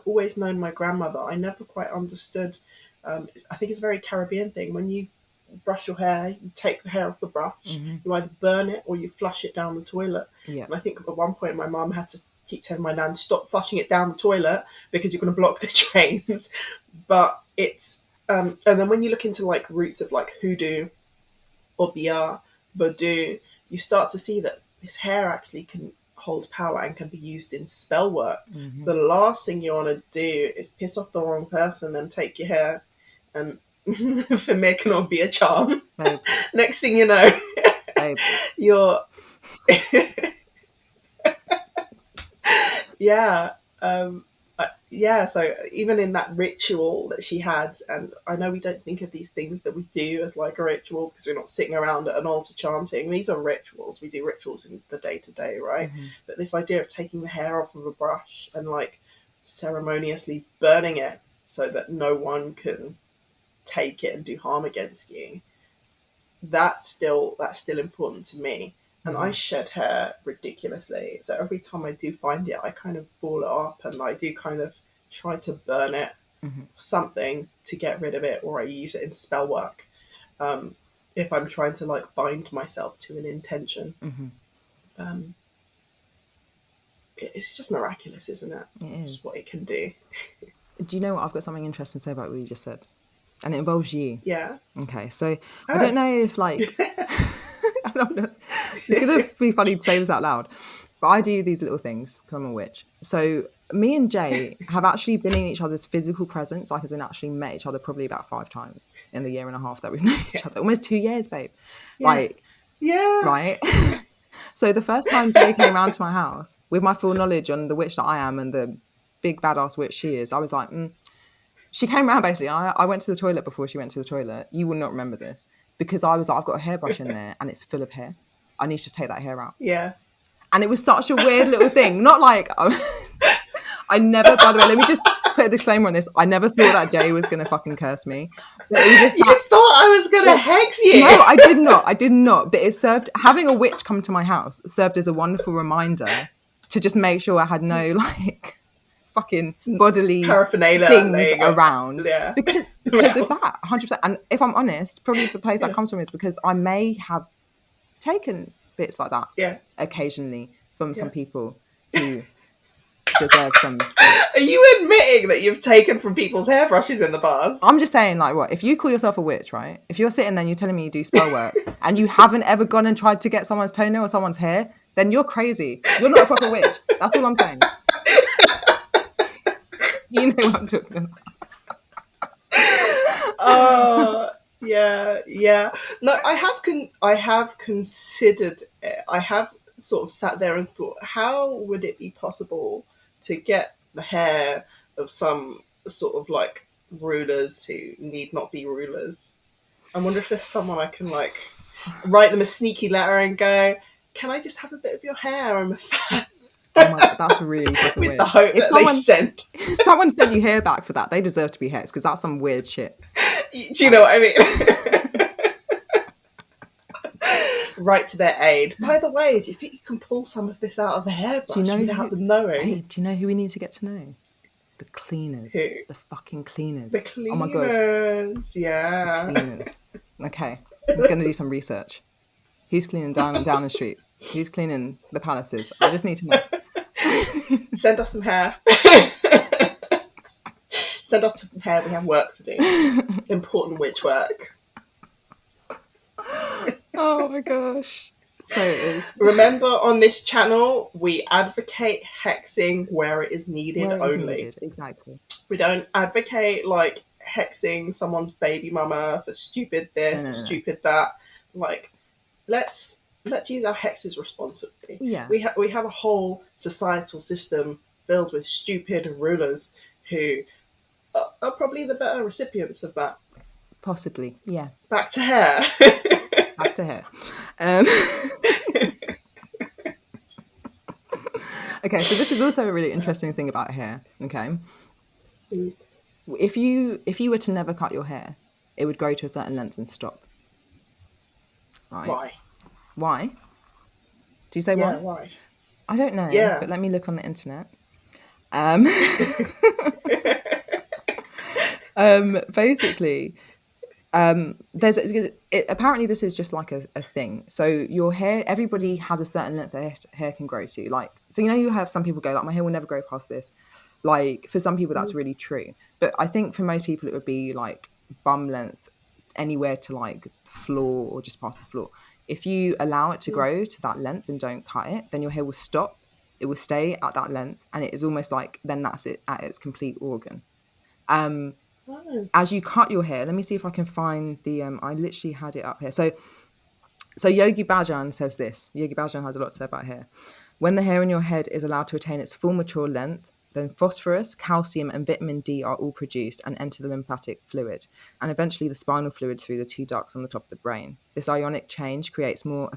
always known my grandmother. I never quite understood. I think it's a very Caribbean thing. When you brush your hair, you take the hair off the brush. You either burn it or you flush it down the toilet. Yeah. And I think at one point my mum had to keep telling my nan, stop flushing it down the toilet because you're going to block the drains. But it's and then when you look into like roots of like hoodoo, obia, voodoo, you start to see that this hair actually can hold power and can be used in spell work. So the last thing you want to do is piss off the wrong person and take your hair and for making or be a charm. Babe. Next thing you know, Babe. you're yeah. So even in that ritual that she had, and I know we don't think of these things that we do as like a ritual because we're not sitting around at an altar chanting. These are rituals. We do rituals in the day to day, right? Mm-hmm. But this idea of taking the hair off of a brush and like ceremoniously burning it so that no one can take it and do harm against you, that's still important to me. And I shed hair ridiculously, so every time I do find it, I kind of ball it up and I do kind of try to burn it, something to get rid of it, or I use it in spell work, if I'm trying to like bind myself to an intention. It's just miraculous, isn't it? It is. Just what it can do. Do you know what? I've got something interesting to say about what you just said, and it involves you. Yeah. Okay, so I don't know if like it's gonna be funny to say this out loud, but I do these little things because I'm a witch. So me and Jay have actually been in each other's physical presence, like as in actually met each other probably about 5 times in the year and a half that we've known each other. Almost 2 years, babe. Like, right? So the first time Jay came round to my house with my full knowledge on the witch that I am and the big badass witch she is, I was like, she came around basically. I went to the toilet before she went to the toilet. You will not remember this because I was like, I've got a hairbrush in there and it's full of hair. I need to just take that hair out. Yeah. And it was such a weird little thing. Not like, I never, by the way, let me just put a disclaimer on this. I never thought that Jay was going to fucking curse me. But it was just you thought I was going to hex you. No, I did not. But it served, having a witch come to my house served as a wonderful reminder to just make sure I had no like fucking bodily paraphernalia things around. Yeah. Because of that, 100%. And if I'm honest, probably the place that comes from is because I may have taken bits like that occasionally from some people who deserve some. Are you admitting that you've taken from people's hairbrushes in the past? I'm just saying, like, what if you call yourself a witch, right? If you're sitting there and you're telling me you do spell work and you haven't ever gone and tried to get someone's toenail or someone's hair, then you're crazy. You're not a proper witch. That's all I'm saying. You know what I'm talking about. Oh, yeah. No, I have considered it. I have sort of sat there and thought, how would it be possible to get the hair of some sort of like rulers who need not be rulers? I wonder if there's someone I can like write them a sneaky letter and go, can I just have a bit of your hair? I'm a fan. Oh my God, that's really fucking with weird. The hope if someone sent you hair back for that, they deserve to be hexed because that's some weird shit. Do you know what I mean? Right to their aid. By the way, do you think you can pull some of this out of the hairbrush without them knowing? Hey, do you know who we need to get to know? The cleaners. Who? The fucking cleaners. The cleaners. Oh my God. Yeah. The cleaners. Okay, we're going to do some research. Who's cleaning down the street? Who's cleaning the palaces? I just need to know. Send us some hair. Send us some hair. We have work to do. Important witch work. Oh my gosh. So it is. Remember, on this channel, we advocate hexing where it is needed only. Exactly. We don't advocate like hexing someone's baby mama for stupid this or stupid that. Like, let's use our hexes responsibly. Yeah. We have a whole societal system filled with stupid rulers who are probably the better recipients of that. Possibly, yeah. Back to hair. Back to hair. Okay, so this is also a really interesting thing about hair. Okay, if you were to never cut your hair, it would grow to a certain length and stop. Right? Why? Do you say why? Yeah, why? I don't know. Yeah. But let me look on the internet. Basically, apparently this is just like a thing. So your hair, everybody has a certain length their hair can grow to. Like, so you have some people go like, my hair will never grow past this. Like, for some people that's really true, but I think for most people it would be like bum length, anywhere to like the floor or just past the floor. If you allow it to grow to that length and don't cut it, then your hair will stop. It will stay at that length, and it is almost like then that's it at its complete organ. As you cut your hair, let me see if I can find the I literally had it up here. So Yogi Bhajan says this. Yogi Bhajan has a lot to say about hair. When the hair in your head is allowed to attain its full mature length, Then phosphorus, calcium, and vitamin D are all produced and enter the lymphatic fluid, and eventually the spinal fluid through the two ducts on the top of the brain. This ionic change creates more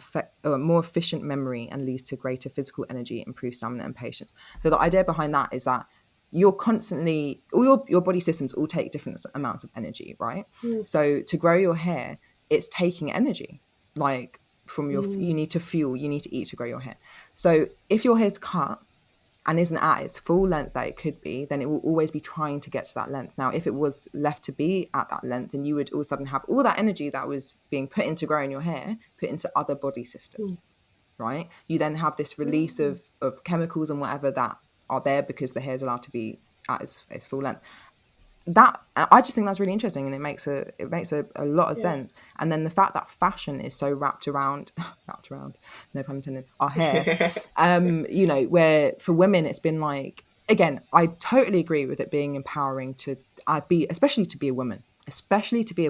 efficient memory and leads to greater physical energy, improved stamina, and patience. So the idea behind that is that you're constantly, all your body systems all take different amounts of energy, right? So to grow your hair, it's taking energy, like from your, you need to fuel, you need to eat to grow your hair. So if your hair's cut and isn't at its full length that it could be, then it will always be trying to get to that length. Now, if it was left to be at that length, then you would all of a sudden have all that energy that was being put into growing your hair, put into other body systems, right? You then have this release of chemicals and whatever that are there because the hair is allowed to be at its full length. That, I just think that's really interesting, and it makes a lot of sense. And then the fact that fashion is so wrapped around, no pun intended, our hair, you know, where for women it's been like, again, I totally agree with it being empowering to especially to be a woman, and especially to be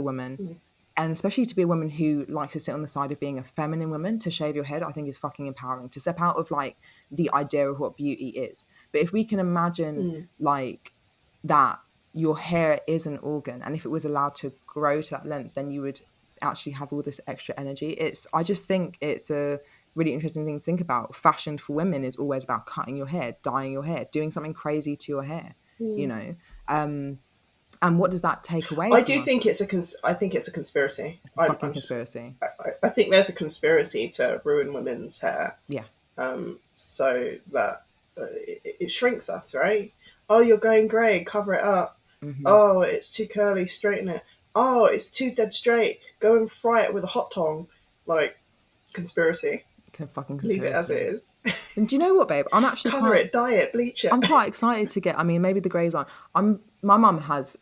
a woman who likes to sit on the side of being a feminine woman. To shave your head, I think is fucking empowering, to step out of like the idea of what beauty is. But if we can imagine like that your hair is an organ, and if it was allowed to grow to that length, then you would actually have all this extra energy. I just think it's a really interesting thing to think about. Fashion for women is always about cutting your hair, dyeing your hair, doing something crazy to your hair, you know. And what does that take away I from do us? think I think it's a conspiracy. It's a fucking conspiracy. I think there's a conspiracy to ruin women's hair. Yeah. So that it shrinks us, right? Oh, you're going grey, cover it up. Oh, it's too curly, straighten it. Oh, it's too dead straight, go and fry it with a hot tong. Like, conspiracy. Fucking conspiracy. Leave it as it is. And do you know what, babe? I'm actually cover it, dye it, bleach it. I'm quite excited to get. I mean, maybe the greys on. My mum has.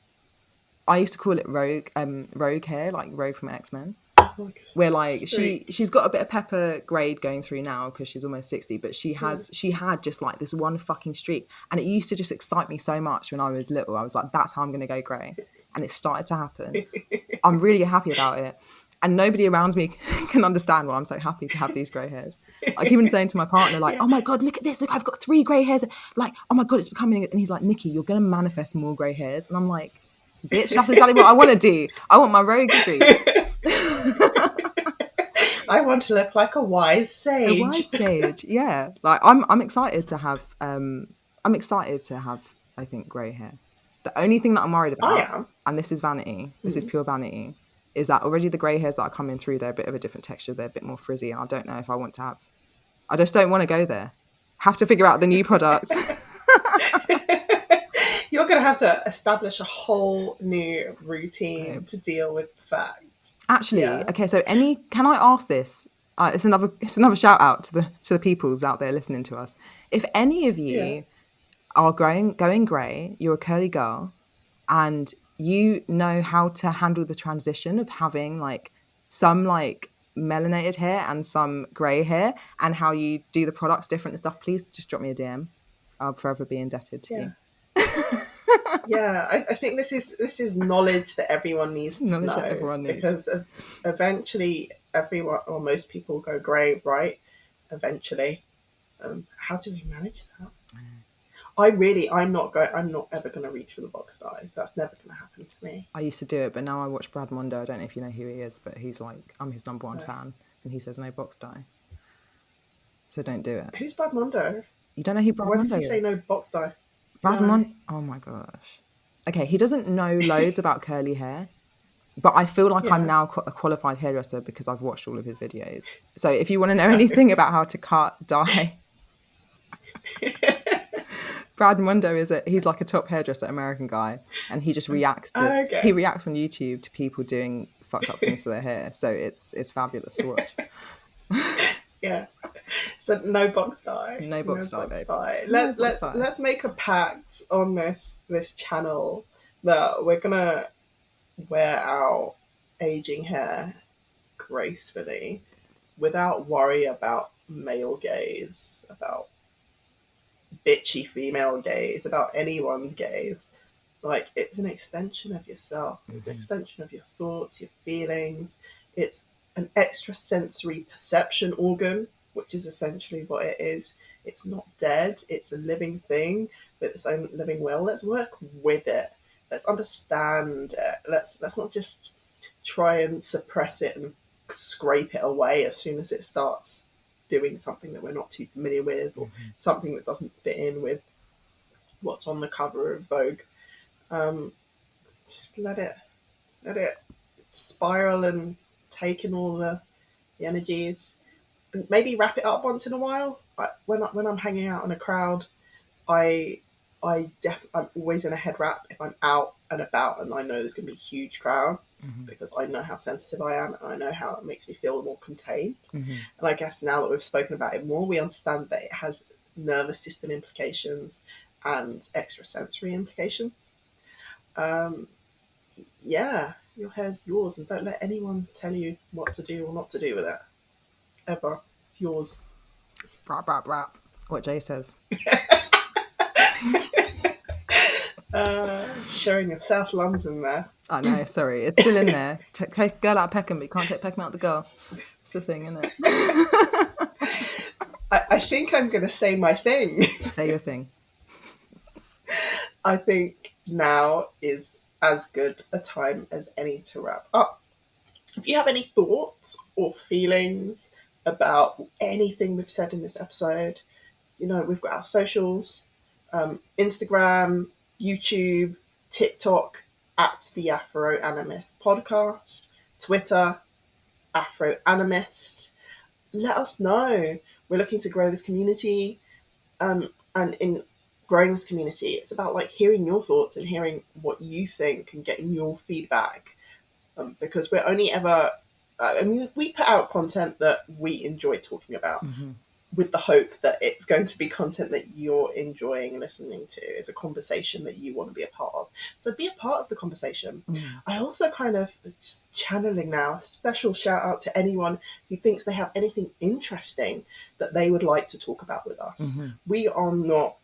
I used to call it rogue hair, like Rogue from X-Men. Oh, where like she's got a bit of pepper grade going through now because she's almost 60, but she had just like this one fucking streak, and it used to just excite me so much when I was little. I was like, that's how I'm gonna go grey, and it started to happen. I'm really happy about it, and nobody around me can understand why I'm so happy to have these grey hairs. Like even saying to my partner, like, oh my god, look at this, look, I've got 3 grey hairs, like, oh my god, it's becoming, and he's like, Nikki, you're gonna manifest more grey hairs, and I'm like, bitch, that's exactly what I want to do. I want my rogue streak. I want to look like a wise sage. A wise sage, yeah. Like I'm excited to have. I'm excited to have. I think grey hair. The only thing that I'm worried about, and this is vanity, this is pure vanity, is that already the grey hairs that are coming through, they're a bit of a different texture. They're a bit more frizzy, and I don't know if I want to have. I just don't want to go there. Have to figure out the new product. You're going to have to establish a whole new routine to deal with the fact. Actually, okay. So, can I ask this? It's another shout out to the peoples out there listening to us. If any of you are going grey, you're a curly girl, and you know how to handle the transition of having like some like melanated hair and some grey hair, and how you do the products different and stuff, please just drop me a DM. I'll forever be indebted to you. I think this is knowledge that everyone needs to know. That everyone needs. Because eventually everyone or most people go grey, right? Eventually. How do we manage that? I'm not ever going to reach for the box size. That's never going to happen to me. I used to do it, but now I watch Brad Mondo. I don't know if you know who he is, but he's like, I'm his number one fan, and he says no box dye. So don't do it. Who's Brad Mondo? You don't know who Brad Mondo is? Why does he say no box dye? Brad Mondo? Oh my gosh. Okay, he doesn't know loads about curly hair, but I feel like I'm now a qualified hairdresser because I've watched all of his videos. So if you want to know anything about how to cut, dye, Brad Mondo he's like a top hairdresser, American guy, and he just reacts he reacts on YouTube to people doing fucked up things to their hair. So it's fabulous to watch. Yeah. So no box dye. No box dye, babe. Let's make a pact on this channel that we're gonna wear our aging hair gracefully without worry about male gaze, about bitchy female gaze, about anyone's gaze. Like, it's an extension of yourself, it's an extension of your thoughts, your feelings. It's an extrasensory perception organ. which is essentially what it is. It's not dead, it's a living thing with its own living will. Let's work with it. Let's understand it. Let's not just try and suppress it and scrape it away as soon as it starts doing something that we're not too familiar with, or something that doesn't fit in with what's on the cover of Vogue. Just let it spiral and take in all the energies, and maybe wrap it up once in a while. When I'm hanging out in a crowd, I'm always in a head wrap if I'm out and about and I know there's going to be huge crowds, because I know how sensitive I am and I know how it makes me feel more contained. And I guess now that we've spoken about it more, we understand that it has nervous system implications and extrasensory implications. Yeah, your hair's yours, and don't let anyone tell you what to do or not to do with it. Ever. It's yours. Brap, brap, brap. What Jay says. Showing a South London there. I know, sorry. It's still in there. Take a girl out of Peckham, but you can't take Peckham out of the girl. It's the thing, isn't it? I think I'm going to say my thing. Say your thing. I think now is as good a time as any to wrap up. If you have any thoughts or feelings about anything we've said in this episode, we've got our socials, Instagram, YouTube, TikTok, at the Afro Animist Podcast, Twitter, Afro Animist. Let us know. We're looking to grow this community, and in growing this community, it's about hearing your thoughts and hearing what you think and getting your feedback, because we're only ever we put out content that we enjoy talking about, with the hope that it's going to be content that you're enjoying listening to. It's a conversation that you want to be a part of. So be a part of the conversation. I also kind of, just channeling now, special shout out to anyone who thinks they have anything interesting that they would like to talk about with us. We are not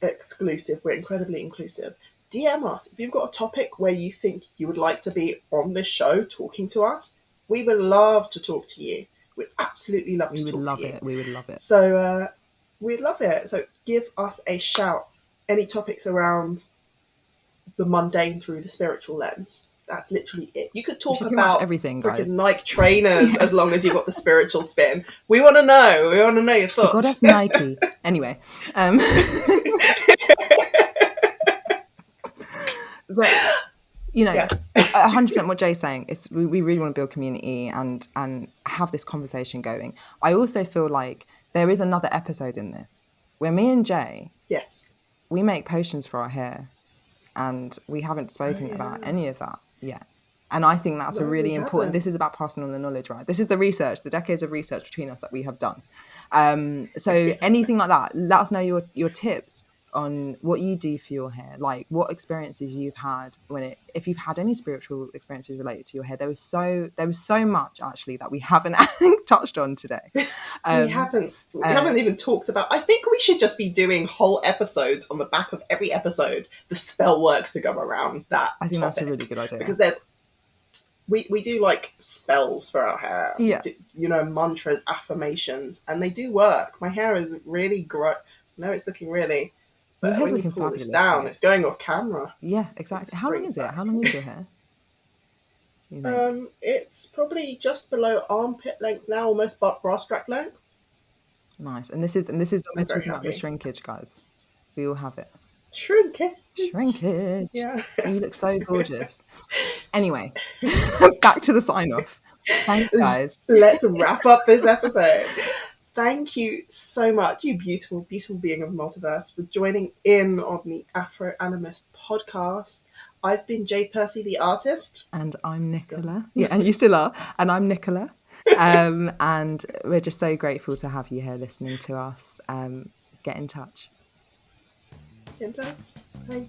exclusive. We're incredibly inclusive. DM us. If you've got a topic where you think you would like to be on this show talking to us, we would love to talk to you. We'd absolutely love to talk to you. We would love it. So we'd love it. So give us a shout. Any topics around the mundane through the spiritual lens. That's literally it. You could talk about everything, guys. Nike trainers as long as you've got the spiritual spin. We want to know. We want to know your thoughts. God, that's Nike. Anyway. So, 100% what Jay's saying is we really want to build community and have this conversation going. I also feel like there is another episode in this where me and Jay, we make potions for our hair, and we haven't spoken about any of that yet. And I think that's a really important. This is about passing on the knowledge, right? This is the research, the decades of research between us that we have done. So anything like that, let us know your tips on what you do for your hair, like what experiences you've had if you've had any spiritual experiences related to your hair. There was so much actually that we haven't touched on today. We haven't even talked about. I think we should just be doing whole episodes on the back of every episode, the spell work to go around that. I think that's a really good idea, because we do spells for our hair. Mantras, affirmations, and they do work. My hair is really no, it's looking really. But when you pull this down, it's going off camera. Yeah, exactly. How long is it? How long is your hair? It's probably just below armpit length now, almost bra strap length. Nice. And this is when we're talking about the shrinkage, guys. We all have it. Shrinkage. Yeah. You look so gorgeous. Anyway, back to the sign off. Thanks, guys. Let's wrap up this episode. Thank you so much, you beautiful, beautiful being of the multiverse, for joining in on the Afro Animist Podcast. I've been Jade Percy, the artist. And I'm Nicola. Yeah, and you still are. And I'm Nicola. And we're just so grateful to have you here listening to us. Get in touch. Bye.